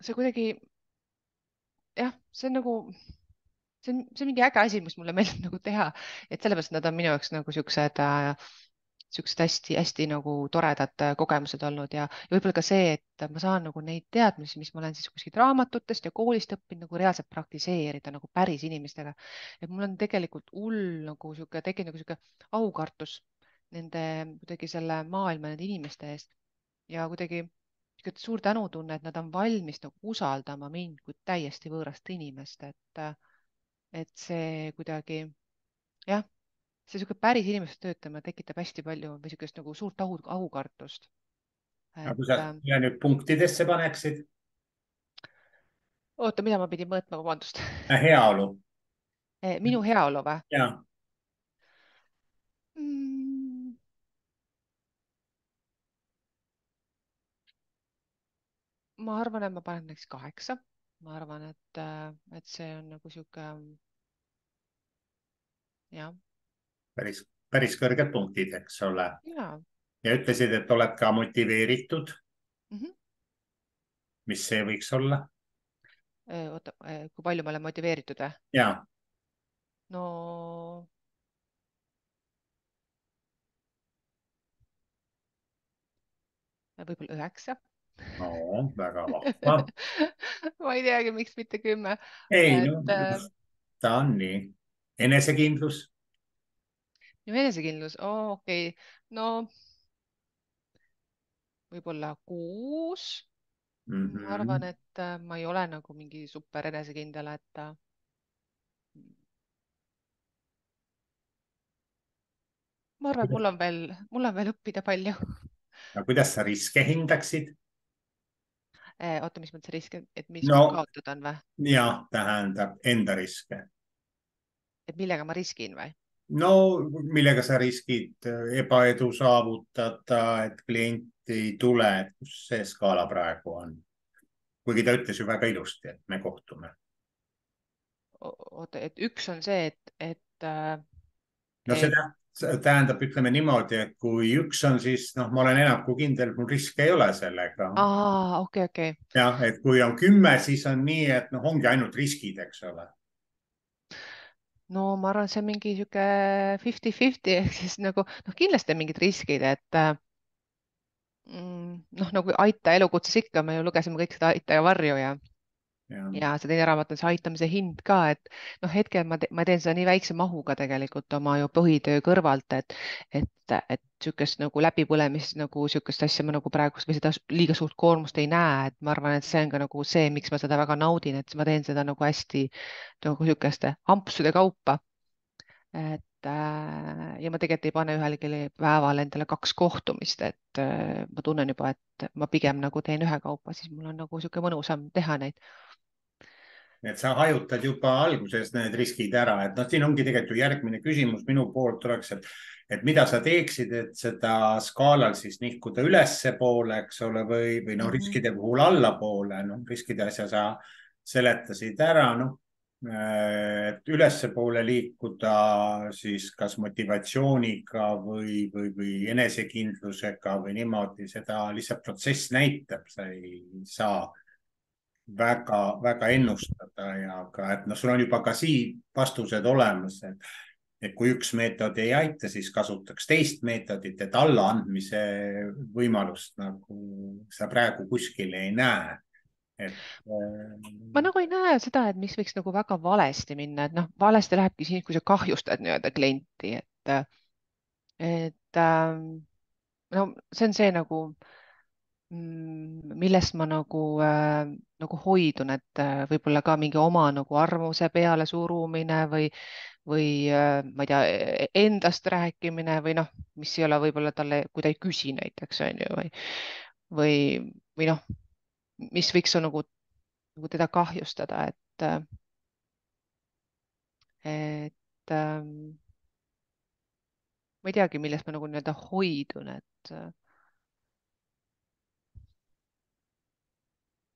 see kuidagi jah, see on nagu see on mingi äge asi, mis mulle meeldib nagu teha, et sellepärast nad on minu jaoks nagu siuksed hästi-hästi nagu toredad kogemused olnud ja võib-olla ka see, et ma saan nagu neid teadmisi, mis ma olen siis kuskilt raamatutest ja koolist õppinud, nagu reaalselt praktiseerida nagu päris inimestega. et mul on tegelikult hull nagu sihuke tekkinud nagu sihuke aukartus nende kuidagi selle maailma, nende inimeste eest ja kuidagi sihuke suur tänutunne, et nad on valmis nagu usaldama mind kui täiesti võõrast inimest, et see kuidagi jah, see niisugune päris inimesega töötamine tekitab hästi palju või niisugust nagu suurt aukartust. aga et kui sa selle nüüd punktidesse paneksid? oota, mida ma pidin mõõtma, vabandust. Heaolu. minu heaolu või ja mm,? ma arvan, et ma panen näiteks 8. ma arvan, et see on nagu sihuke jah. päris kõrged punktid, eks ole. ja ja ütlesid, et oled ka motiveeritud. mm. -hmm. mis see võiks olla? oota, kui palju ma olen motiveeritud või? ja no võib-olla 9. no väga vahva. ma ei teagi, miks mitte 10. ei no et ta on nii. Enesekindlus? minu enesekindlus, okei, no võib-olla 6. ma arvan, -hmm. et ma ei ole nagu mingi super enesekindel, et. ma arvan, et mul on veel õppida palju. ja kuidas sa riske hindaksid? Oota, mis mõttes risk, et mis mul No kaotada on või? jah, tähendab enda riske. Et millega ma riskin või? No millega sa riskid ebaedu saavutada, et klienti ei tule, et kus see skaala praegu on? kuigi ta ütles ju väga ilusti, et me kohtume. Oota, et üks on see, No et see tähendab, ütleme niimoodi, et kui üks on, siis noh, ma olen enam kui kindel, mul riske ei ole sellega. okei, okei. jah, et kui on 10, siis on nii, et noh, ongi ainult riskid, eks ole. No ma arvan, see on mingi sihuke 50-50 ehk siis nagu noh, kindlasti on mingid riskid, et noh, nagu Aita elukutses ikka, me ju lugesime kõik seda Aita ja Varju Ja. ja see teine raamat on see aitamise hind ka, et noh, hetkel ma teen seda nii väikse mahuga tegelikult oma ju põhitöö kõrvalt, et niisugust nagu läbipõlemist nagu niisugust asja ma nagu praegust või seda liiga suurt koormust ei näe, et ma arvan, et see on ka nagu see, miks ma seda väga naudin, et ma teen seda nagu hästi nagu niisuguste ampsude kaupa. Ja ma tegelikult ei pane ühelgi päeval endale 2 kohtumist, et ma tunnen juba, et ma pigem nagu teen ühekaupa, siis mul on nagu niisugune mõnusam teha neid. et sa hajutad juba alguses need riskid ära, et noh, siin ongi tegelikult ju järgmine küsimus minu poolt oleks, et mida sa teeksid, et seda skaalal siis nihkuda ülespoole, eks ole, või noh, riskide puhul allapoole, noh, riskide asja sa seletasid ära, noh, et ülespoole liikuda siis kas motivatsiooniga või enesekindlusega või niimoodi, seda lihtsalt protsess näitab, sa ei saa väga ennustada ja ka, et noh, sul on juba ka siin vastused olemas, et kui üks meetod ei aita, siis kasutaks teist meetodit, et allaandmise võimalust nagu sa praegu kuskil ei näe. et Ma nagu ei näe seda, et mis võiks nagu väga valesti minna, et noh, valesti lähebki siis, kui sa kahjustad nii-öelda klienti, et no see on see nagu millest ma nagu hoidun, et võib-olla ka mingi oma nagu arvamuse peale surumine või ma ei tea, endast rääkimine või noh, mis ei ole võib-olla talle, kui ta ei küsi näiteks on ju, või, või noh, mis võiks nagu teda kahjustada, et ma ei teagi, millest ma nagu nii-öelda hoidun, et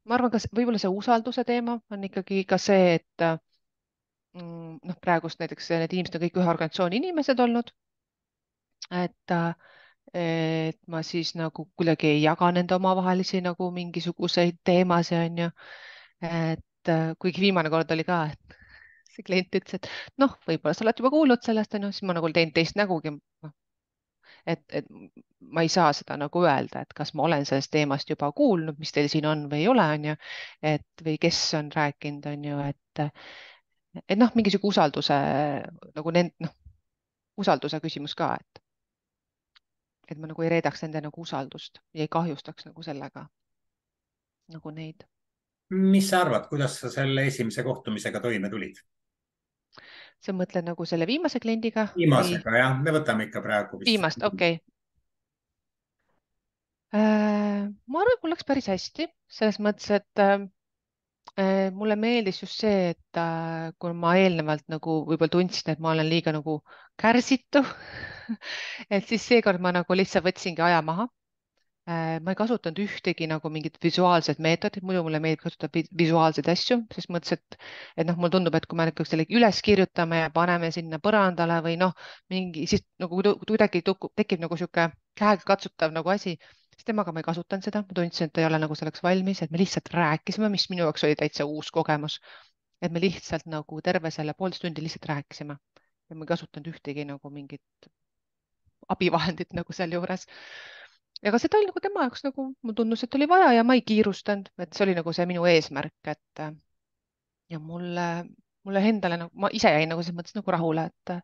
ma arvan, kas võib-olla see usalduse teema on ikkagi ka see, et noh, praegust näiteks need inimesed on kõik ühe organisatsiooni inimesed olnud, et ma siis nagu kuidagi ei jaga nende omavahelisi nagu mingisuguseid teemasid, on ju. et kuigi viimane kord oli ka, et see klient ütles, et noh, võib-olla sa oled juba kuulnud sellest, on ju, siis ma nagu teen teist nägugi, noh, et ma ei saa seda nagu öelda, et kas ma olen sellest teemast juba kuulnud, mis teil siin on või ei ole, on ju, et või kes on rääkinud, on ju, et noh, mingisugune usalduse nagu noh, usalduse küsimus ka, et ma nagu ei reedaks nende nagu usaldust ja ei kahjustaks nagu sellega nagu neid. mis sa arvad, kuidas sa selle esimese kohtumisega toime tulid? sa mõtled nagu selle viimase kliendiga või viimasega jah, me võtame ikka praegu vist. viimast, okei okay. Ma arvan, et mul läks päris hästi selles mõttes, et mulle meeldis just see, et kui ma eelnevalt nagu võib-olla tundsin, et ma olen liiga nagu kärsitu et siis seekord ma nagu lihtsalt võtsingi aja maha. Ma ei kasutanud ühtegi nagu mingit visuaalset meetodit, muidu mulle meeldib kasutada visuaalseid asju, ses mõttes, et noh, mulle tundub, et kui me näiteks selle üles kirjutame ja paneme sinna põrandale või noh, mingi siis nagu kuidagi tekib nagu sihuke käegakatsutav nagu asi, siis temaga ma ei kasutanud seda, ma tundsin, et ta ei ole nagu selleks valmis, et me lihtsalt rääkisime, mis minu jaoks oli täitsa uus kogemus. et me lihtsalt nagu terve selle 1,5 tundi lihtsalt rääkisime ja ma ei kasutanud ühtegi nagu mingit abivahendit nagu sealjuures. ja ka seda oli nagu tema jaoks nagu, mul tundus, et oli vaja ja ma ei kiirustanud, et see oli nagu see minu eesmärk, et ja mulle endale nagu, ma ise jäin nagu selles mõttes nagu rahule, et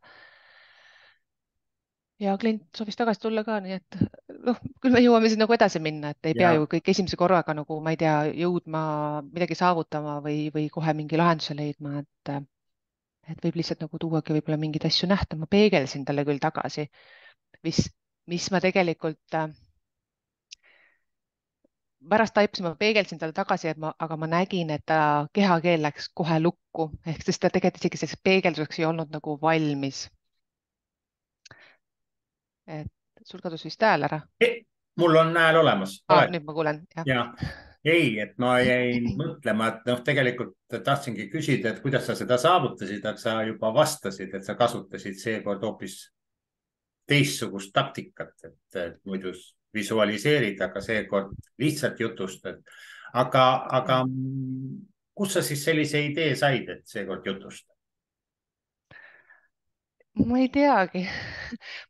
ja klient soovis tagasi tulla ka, nii et noh, küll me jõuame siis nagu edasi minna, et ei pea ja ju kõik esimese korraga nagu, ma ei tea, jõudma midagi saavutama või kohe mingi lahenduse leidma, et võib lihtsalt nagu tuuagi võib-olla mingeid asju nähta, ma peegeldasin talle küll tagasi, mis, mis ma tegelikult pärast taipasin, ma peegeldasin talle tagasi, aga ma nägin, et ta kehakeel läks kohe lukku, ehk sest ta tegelikult isegi selleks peegelduseks ei olnud nagu valmis. Et sul kadus vist hääl ära. Mul on hääl olemas, oled? Nüüd ma kuulen, jah. Ja ei, et ma jäin mõtlema, et noh, tegelikult tahtsingi küsida, et kuidas sa seda saavutasid, aga sa juba vastasid, et sa kasutasid seekord hoopis teistsugust taktikat, et muidu visualiseerid, aga seekord lihtsalt jutustad. aga kust sa siis sellise idee said, et seekord jutustada? Ma ei teagi.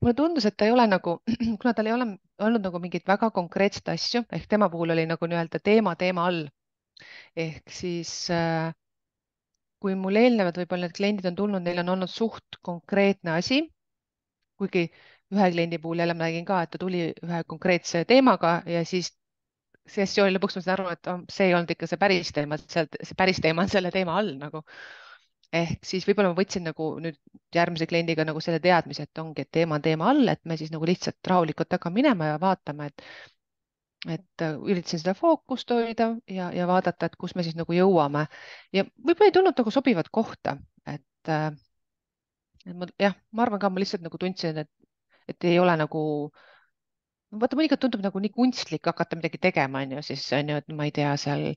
Mulle tundus, et ta ei ole nagu, kuna tal ei ole olnud nagu mingeid väga konkreetseid asju, ehk tema puhul oli nagu nii-öelda teema all. Ehk siis kui mul eelnevalt võib-olla need kliendid on tulnud, neil on olnud suht konkreetne asi, kuigi ühe kliendi puhul jälle ma nägin ka, et ta tuli ühe konkreetse teemaga ja siis sessiooni lõpuks ma sain aru, et see ei olnud ikka see päris teema, see päris teema on selle teema all nagu. Ehk siis võib-olla ma võtsin nagu nüüd järgmise kliendiga nagu selle teadmise, et ongi, et teema on teema all, et me siis nagu lihtsalt rahulikult hakkame minema ja vaatame, et üritasin seda fookust hoida ja vaadata, et kus me siis nagu jõuame. Ja võib-olla ei tulnud nagu sobivat kohta, et jah, ma arvan ka, ma lihtsalt nagu tundsin, et ei ole nagu, vaata mõnikord tundub nagu nii kunstlik hakata midagi tegema, on ju, siis on ju, et ma ei tea, seal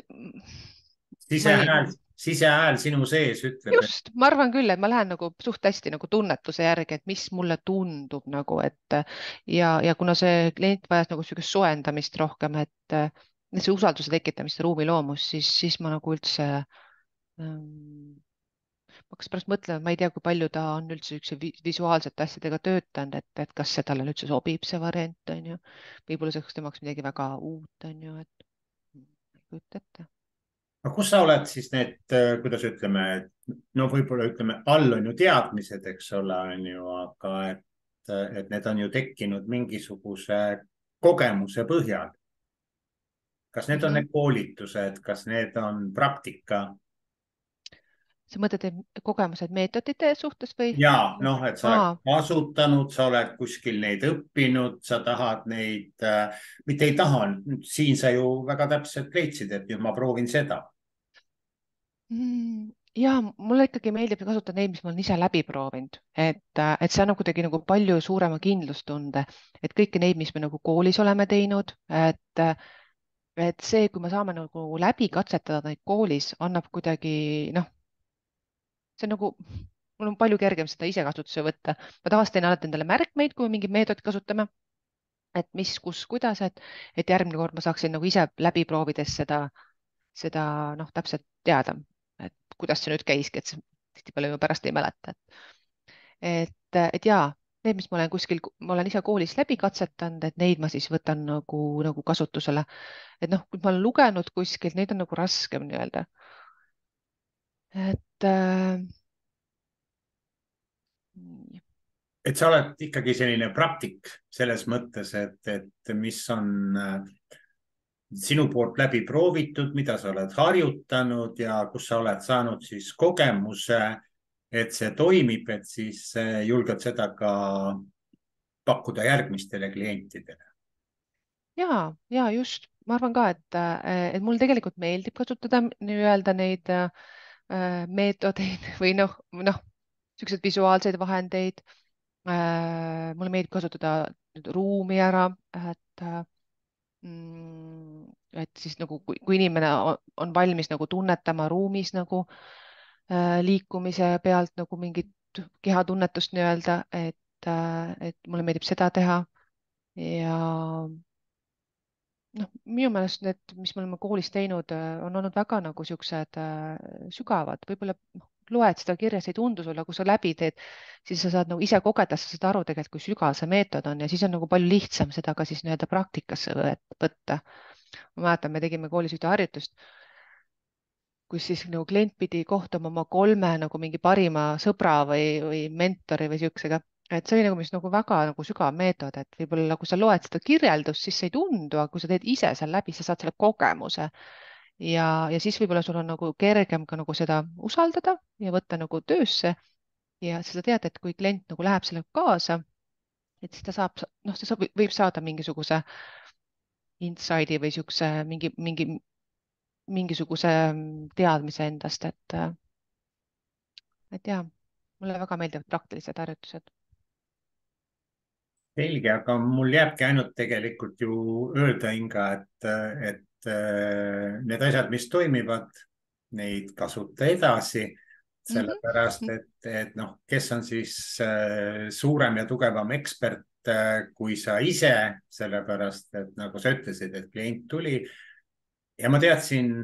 ma ei, Sisehääl sinu sees ütleb, et just, ma arvan küll, et ma lähen nagu suht hästi nagu tunnetuse järgi, et mis mulle tundub nagu, et ja kuna see klient vajas nagu niisugust soojendamist rohkem, et see usalduse tekitamist, ruumi loomust, siis ma nagu üldse ma hakkasin pärast mõtlema, ma ei tea, kui palju ta on üldse niisuguse visuaalsete asjadega töötanud, et kas see talle üldse sobib, see variant, on ju. võib-olla see oleks temaks midagi väga uut, on ju, et ei kujuta ette. no kus sa oled siis need, kuidas ütleme, no võib-olla ütleme, all on ju teadmised, eks ole, on ju, aga et need on ju tekkinud mingisuguse kogemuse põhjal. Kas need on need koolitused, kas need on praktika? sa mõtled kogemused meetodite suhtes või? Ja noh, et sa oled kasutanud, sa oled kuskil neid õppinud, sa tahad neid, mitte ei taha, siin sa ju väga täpselt leidsid, et nüüd ma proovin seda. Ja mulle ikkagi meeldib kasutada neid, mis ma olen ise läbi proovinud, et see annab kuidagi nagu palju suurema kindlustunde, et kõiki neid, mis me nagu koolis oleme teinud, et see, kui me saame nagu läbi katsetada neid koolis, annab kuidagi noh, see on nagu, mul on palju kergem seda ise kasutusse võtta. Ma tavaliselt teen alati endale märkmeid, kui me mingit meetodit kasutame, et mis, kus, kuidas, et järgmine kord ma saaksin nagu ise läbi proovides seda noh, täpselt teada, et kuidas see nüüd käiski, et tihtipeale ju pärast ei mäleta. et jaa, need, mis ma olen kuskil, ma olen ise koolis läbi katsetanud, et neid ma siis võtan nagu kasutusele. Et noh, kui ma olen lugenud kuskilt, neid on nagu raskem nii-öelda. Et sa oled ikkagi selline praktik selles mõttes, et mis on sinu poolt läbi proovitud, mida sa oled harjutanud ja kus sa oled saanud siis kogemuse, et see toimib, et siis julged seda ka pakkuda järgmistele klientidele. Ja just, ma arvan ka, et mul tegelikult meeldib kasutada nii-öelda neid meetodeid või niisuguseid visuaalseid vahendeid. Mulle meeldib kasutada ruumi ära, et siis nagu, kui inimene on valmis nagu tunnetama ruumis nagu liikumise pealt nagu mingit kehatunnetust nii-öelda, et mulle meeldib seda teha ja noh, minu meelest need, mis me oleme koolis teinud, on olnud väga nagu siuksed sügavad, võib-olla loed seda kirja, see ei tundu sulle, kui sa läbi teed, siis sa saad nagu ise kogeda, sa saad aru tegelikult, kui sügav see meetod on ja siis on nagu palju lihtsam seda ka siis nii-öelda praktikasse võtta. ma mäletan, me tegime koolis ühte harjutust, kus siis nagu klient pidi kohtuma oma 3 nagu mingi parima sõbra või mentori või siuksega. Et see oli nagu, mis nagu väga nagu sügav meetod, et võib-olla kui sa loed seda kirjeldust, siis see ei tundu, aga kui sa teed ise seal läbi, sa saad selle kogemuse ja siis võib-olla sul on nagu kergem ka nagu seda usaldada ja võtta nagu töösse. ja siis sa tead, et kui klient nagu läheb sellega kaasa, et siis ta saab, noh, võib saada mingisuguse inside'i või siukse mingisuguse teadmise endast, et ja, mulle väga meeldivad praktilised harjutused. selge, aga mul jääbki ainult tegelikult ju öelda, Inga, et need asjad, mis toimivad, neid kasuta edasi, sellepärast et noh, kes on siis suurem ja tugevam ekspert kui sa ise, sellepärast et nagu sa ütlesid, et klient tuli ja ma teadsin,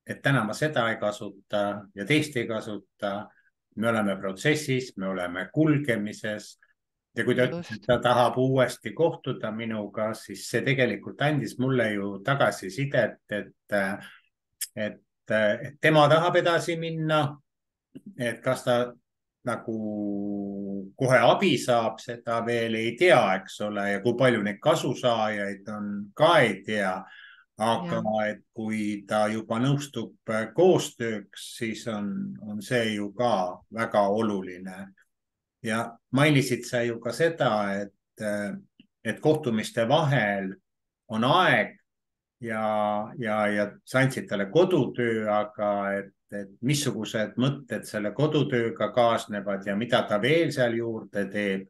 et täna ma seda ei kasuta ja teist ei kasuta. me oleme protsessis, me oleme kulgemises ja kui ta ütles, et Just, ta tahab uuesti kohtuda minuga, siis see tegelikult andis mulle ju tagasisidet, et tema tahab edasi minna, et kas ta nagu kohe abi saab, seda veel ei tea, eks ole, ja kui palju neid kasusaajaid on, ka ei tea. aga jah. et kui ta juba nõustub koostööks, siis on see ju ka väga oluline. Ja mainisid sa ju ka seda, et kohtumiste vahel on aeg ja sa andsid talle kodutöö, aga et missugused mõtted selle kodutööga kaasnevad ja mida ta veel seal juurde teeb.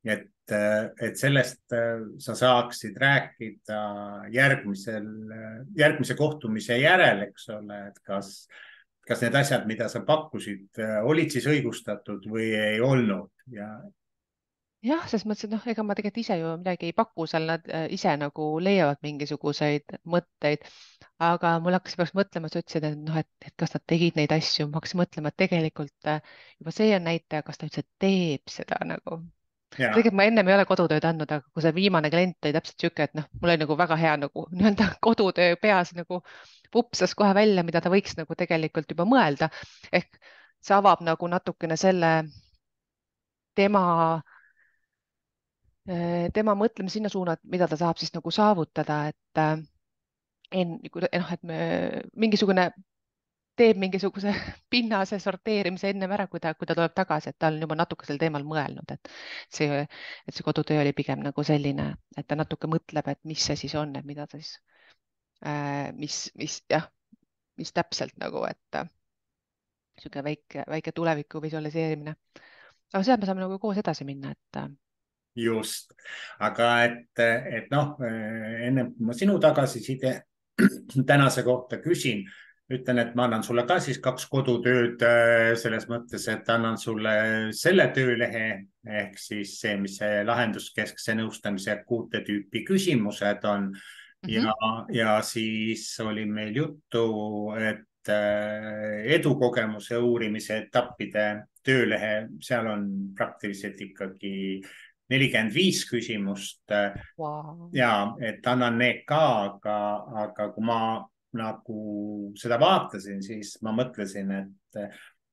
et sellest sa saaksid rääkida järgmise kohtumise järel, eks ole, et kas need asjad, mida sa pakkusid, olid siis õigustatud või ei olnud ja jah, selles mõttes, et noh, ega ma tegelikult ise ju midagi ei paku seal, nad ise nagu leiavad mingisuguseid mõtteid, aga mul hakkas pärast mõtlema, sa ütlesid, et noh, et kas nad tegid neid asju, ma hakkasin mõtlema, et tegelikult juba see on näitaja, kas ta üldse teeb seda nagu. ja tegelikult ma ennem ei ole kodutööd andnud, aga kui see viimane klient oli täpselt sihuke, et noh, mul oli nagu väga hea nagu nii-öelda kodutöö peas nagu vupsas kohe välja, mida ta võiks nagu tegelikult juba mõelda. ehk see avab nagu natukene selle tema tema mõtlema sinna suuna, et mida ta saab siis nagu saavutada, et noh, et mingisugune teeb mingisuguse pinnase sorteerimise ennem ära, kui ta tuleb tagasi, et ta on juba natuke sel teemal mõelnud, et see kodutöö oli pigem nagu selline, et ta natuke mõtleb, et mis see siis on, et mida ta siis, mis jah, mis täpselt nagu, et niisugune väike tuleviku visualiseerimine. aga sealt me saame nagu koos edasi minna, et just, aga et noh, enne kui ma sinu tagasiside tänase kohta küsin, ütlen, et ma annan sulle ka siis 2 kodutööd selles mõttes, et annan sulle selle töölehe ehk siis see, mis see lahenduskeskse nõustamise akuutne tüüpi küsimused on. mhm. ja siis oli meil juttu, et edukogemuse uurimise etappide töölehe, seal on praktiliselt ikkagi 45 küsimust Wow. ja et annan need ka, aga kui ma nagu seda vaatasin, siis ma mõtlesin,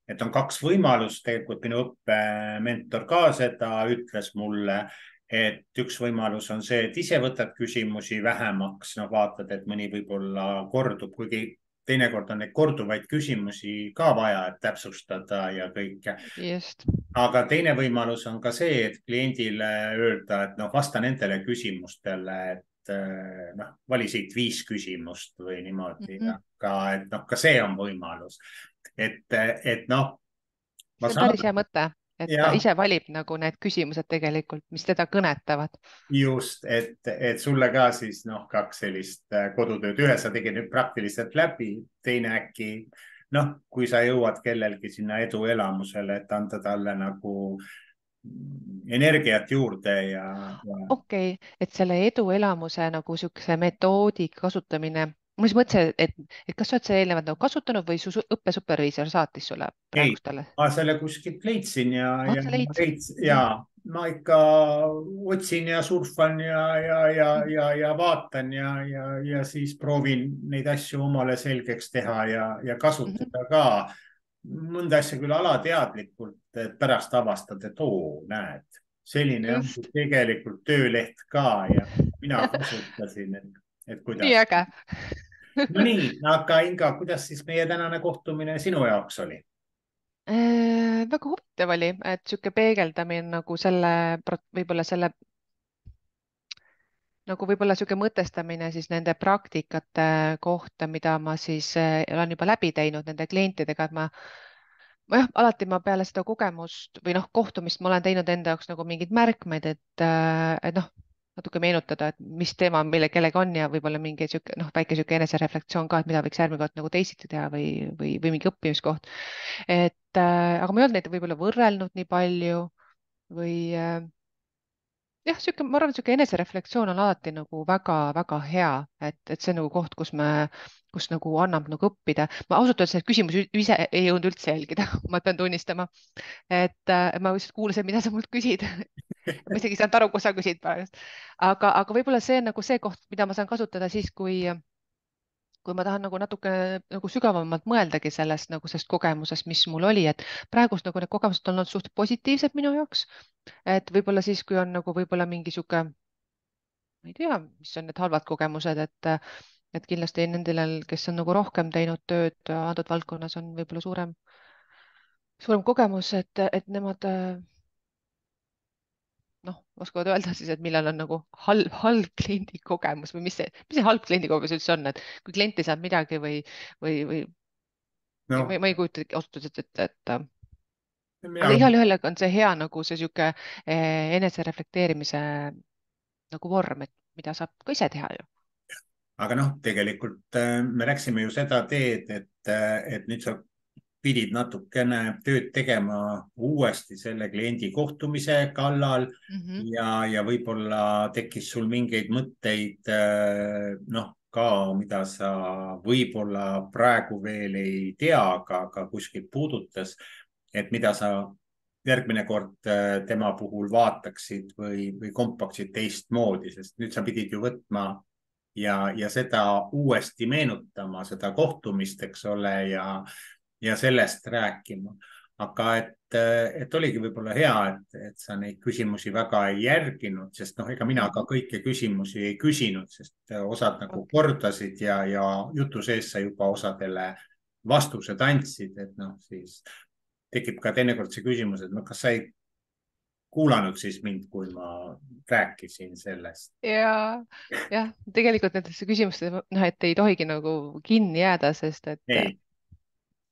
et on 2 võimalust, tegelikult minu õppementor ka seda ütles mulle, et üks võimalus on see, et ise võtad küsimusi vähemaks, noh vaatad, et mõni võib-olla kordub, kuigi teinekord on neid korduvaid küsimusi ka vaja, et täpsustada ja kõike. Just. aga teine võimalus on ka see, et kliendile öelda, et noh, vasta nendele küsimustele, et noh, vali siit 5 küsimust või niimoodi, Mhm. aga et noh, ka see on võimalus. et noh, ma See on saan päris hea mõte, et ta jah, ise valib nagu need küsimused tegelikult, mis teda kõnetavad. just, et sulle ka siis noh, 2 sellist kodutööd, ühe sa tegid nüüd praktiliselt läbi, teine äkki noh, kui sa jõuad kellelgi sinna eduelamusele, et anda talle nagu energiat juurde ja okei, et selle eduelamuse nagu niisuguse metoodika kasutamine, ma siis mõtlesin, et kas sa oled seda eelnevalt nagu kasutanud või su õppesuperviisor saatis sulle ei, praegustele? ma selle kuskilt leidsin Sa leidsid? ja ma ikka otsin ja surfan ja vaatan ja siis proovin neid asju omale selgeks teha ja Mhm. kasutada ka. mõnda asja küll alateadlikult, et pärast avastad, et oo, näed, selline on Just. tegelikult tööleht ka ja mina kasutasin, et nii kuidas. äge. No nii, aga Inga, kuidas siis meie tänane kohtumine sinu jaoks oli? Väga huvitav oli, et sihuke peegeldamine nagu selle, võib-olla selle nagu võib-olla sihuke mõtestamine siis nende praktikate kohta, mida ma siis olen juba läbi teinud nende klientidega, et ma jah, alati ma peale seda kogemust või noh, kohtumist ma olen teinud enda jaoks nagu mingeid märkmeid, et noh, natuke meenutada, et mis teema meile kellega on ja võib-olla mingi sihuke noh, väike sihuke enesereflektsioon ka, et mida võiks järgmine kord nagu teisiti teha või mingi õppimiskoht. Aga ma ei olnud neid võib-olla võrrelnud nii palju või jah, sihuke, ma arvan, et sihuke enesereflektsioon on alati nagu väga-väga hea, et see on nagu koht, kus nagu annab nagu õppida. ma ausalt öeldes neid küsimusi ise ei jõudnud üldse jälgida, ma pean tunnistama, et ma lihtsalt kuulasin, mida sa mult küsid. ma isegi ei saanud aru, kus sa küsid praegu. aga võib-olla see on nagu see koht, mida ma saan kasutada siis, kui ma tahan nagu natuke nagu sügavamalt mõeldagi sellest kogemusest, mis mul oli, et praegust nagu need kogemused on olnud suht positiivsed minu jaoks, et võib-olla siis, kui on nagu võib-olla mingi sihuke, ma ei tea, mis on need halvad kogemused, et kindlasti nendel, kes on nagu rohkem teinud tööd antud valdkonnas, on võib-olla suurem kogemus, et nemad noh, oskavad öelda siis, et millal on nagu halb kliendi kogemus või mis see halb kliendi kogemus üldse on, et kui klient ei saanud midagi või No, ma ei kujuta ausalt öeldes et aga mina, igal juhul on see hea nagu see sihuke enesereflekteerimise nagu vorm, et mida saab ka ise teha ju. aga noh, tegelikult me läksime ju seda teed, et nüüd sa pidid natukene tööd tegema uuesti selle kliendi kohtumise kallal Mm -hmm. ja võib-olla tekkis sul mingeid mõtteid, noh, ka, mida sa võib-olla praegu veel ei tea, aga kuskilt puudutas, et mida sa järgmine kord tema puhul vaataksid või kompaksid teistmoodi, sest nüüd sa pidid ju võtma ja seda uuesti meenutama, seda kohtumist, eks ole, ja sellest rääkima. aga et oligi võib-olla hea, et sa neid küsimusi väga ei järginud, sest noh, ega mina Mm ka -hmm. kõiki küsimusi ei küsinud, sest osad nagu Okay. kordasid ja jutu sees sa juba osadele vastused andsid, et noh, siis tekib ka teinekord see küsimus, et no kas sa ei kuulanud siis mind, kui ma rääkisin sellest. ja jah, tegelikult nendesse küsimustesse noh, et ei tohigi nagu kinni jääda, sest et ei,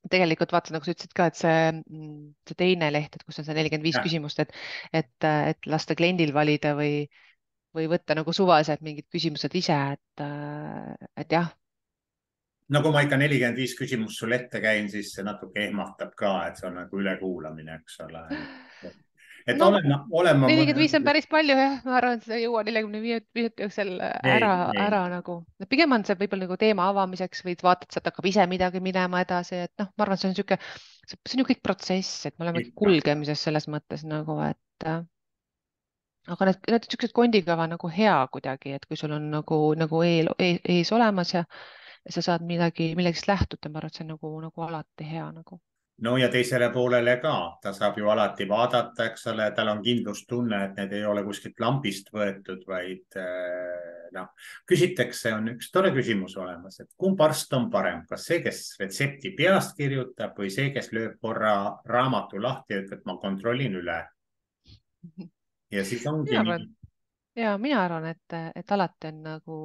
tegelikult vaata, nagu sa ütlesid ka, et see teine leht, et kus on see 45 jah. küsimust, et lasta kliendil valida või võtta nagu suvaliselt mingid küsimused ise, et jah. No kui ma ikka 45 küsimust sulle ette käin, siis see natuke ehmatab ka, et see on nagu ülekuulamine, eks ole. Et no olen ma 45 on mõelnud, päris palju jah, ma arvan, et seda ei jõua 45 minuti jooksul ei, ära nagu, pigem on see võib-olla nagu teema avamiseks või vaatad, sealt hakkab ise midagi minema edasi, et noh, ma arvan, see on niisugune, see on ju kõik protsess, et me olemegi ikka. kulgemises selles mõttes nagu, et aga need niisugused kondikava nagu hea kuidagi, et kui sul on nagu ees olemas ja sa saad millegist lähtuda, ma arvan, et see on nagu alati hea nagu. No ja teisele poolele ka, ta saab ju alati vaadata, eks ole, tal on kindlustunne, et need ei ole kuskilt lambist võetud, vaid noh, küsitakse, on üks tore küsimus olemas, et kumb arst on parem, kas see, kes retsepti peast kirjutab või see, kes lööb korra raamatu lahti ja ütleb, ma kontrollin üle. Ja siis ongi mina arvan, nii. ja mina arvan, et alati on nagu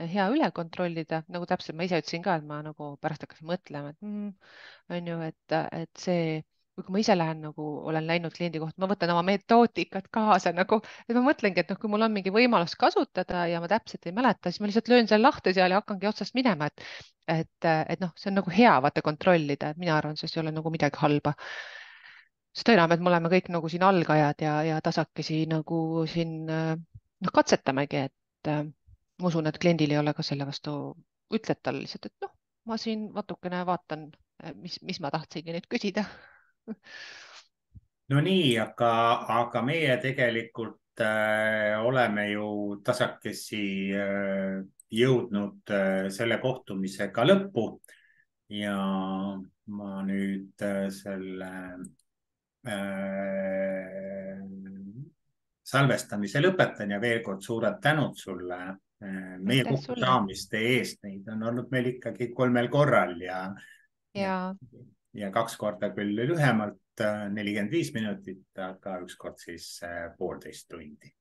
hea üle kontrollida, nagu täpselt ma ise ütlesin ka, et ma nagu pärast hakkasin mõtlema, et on ju, et see, kui ma ise lähen nagu olen läinud kliendi kohta, ma võtan oma metoodikat kaasa nagu, et ma mõtlengi, et noh, kui mul on mingi võimalus kasutada ja ma täpselt ei mäleta, siis ma lihtsalt löön selle lahti seal ja hakkangi otsast minema, et noh, see on nagu hea vaata kontrollida, et mina arvan, selles ei ole nagu midagi halba. seda enam, et me oleme kõik nagu siin algajad ja tasakesi nagu siin noh, katsetamegi, et ma usun, et kliendil ei ole ka selle vastu, ütled talle lihtsalt, et noh, ma siin natukene vaatan, mis ma tahtsingi nüüd küsida. No nii, aga meie tegelikult oleme ju tasakesi jõudnud selle kohtumisega lõppu ja ma nüüd selle äh, salvestamise lõpetan ja veel kord suured tänud sulle meie aitäh sulle kokkusaamiste eest. Neid on olnud meil ikkagi 3 korral ja, ja ja 2 korda küll lühemalt, 45 minutit, aga 1 kord siis 1,5 tundi.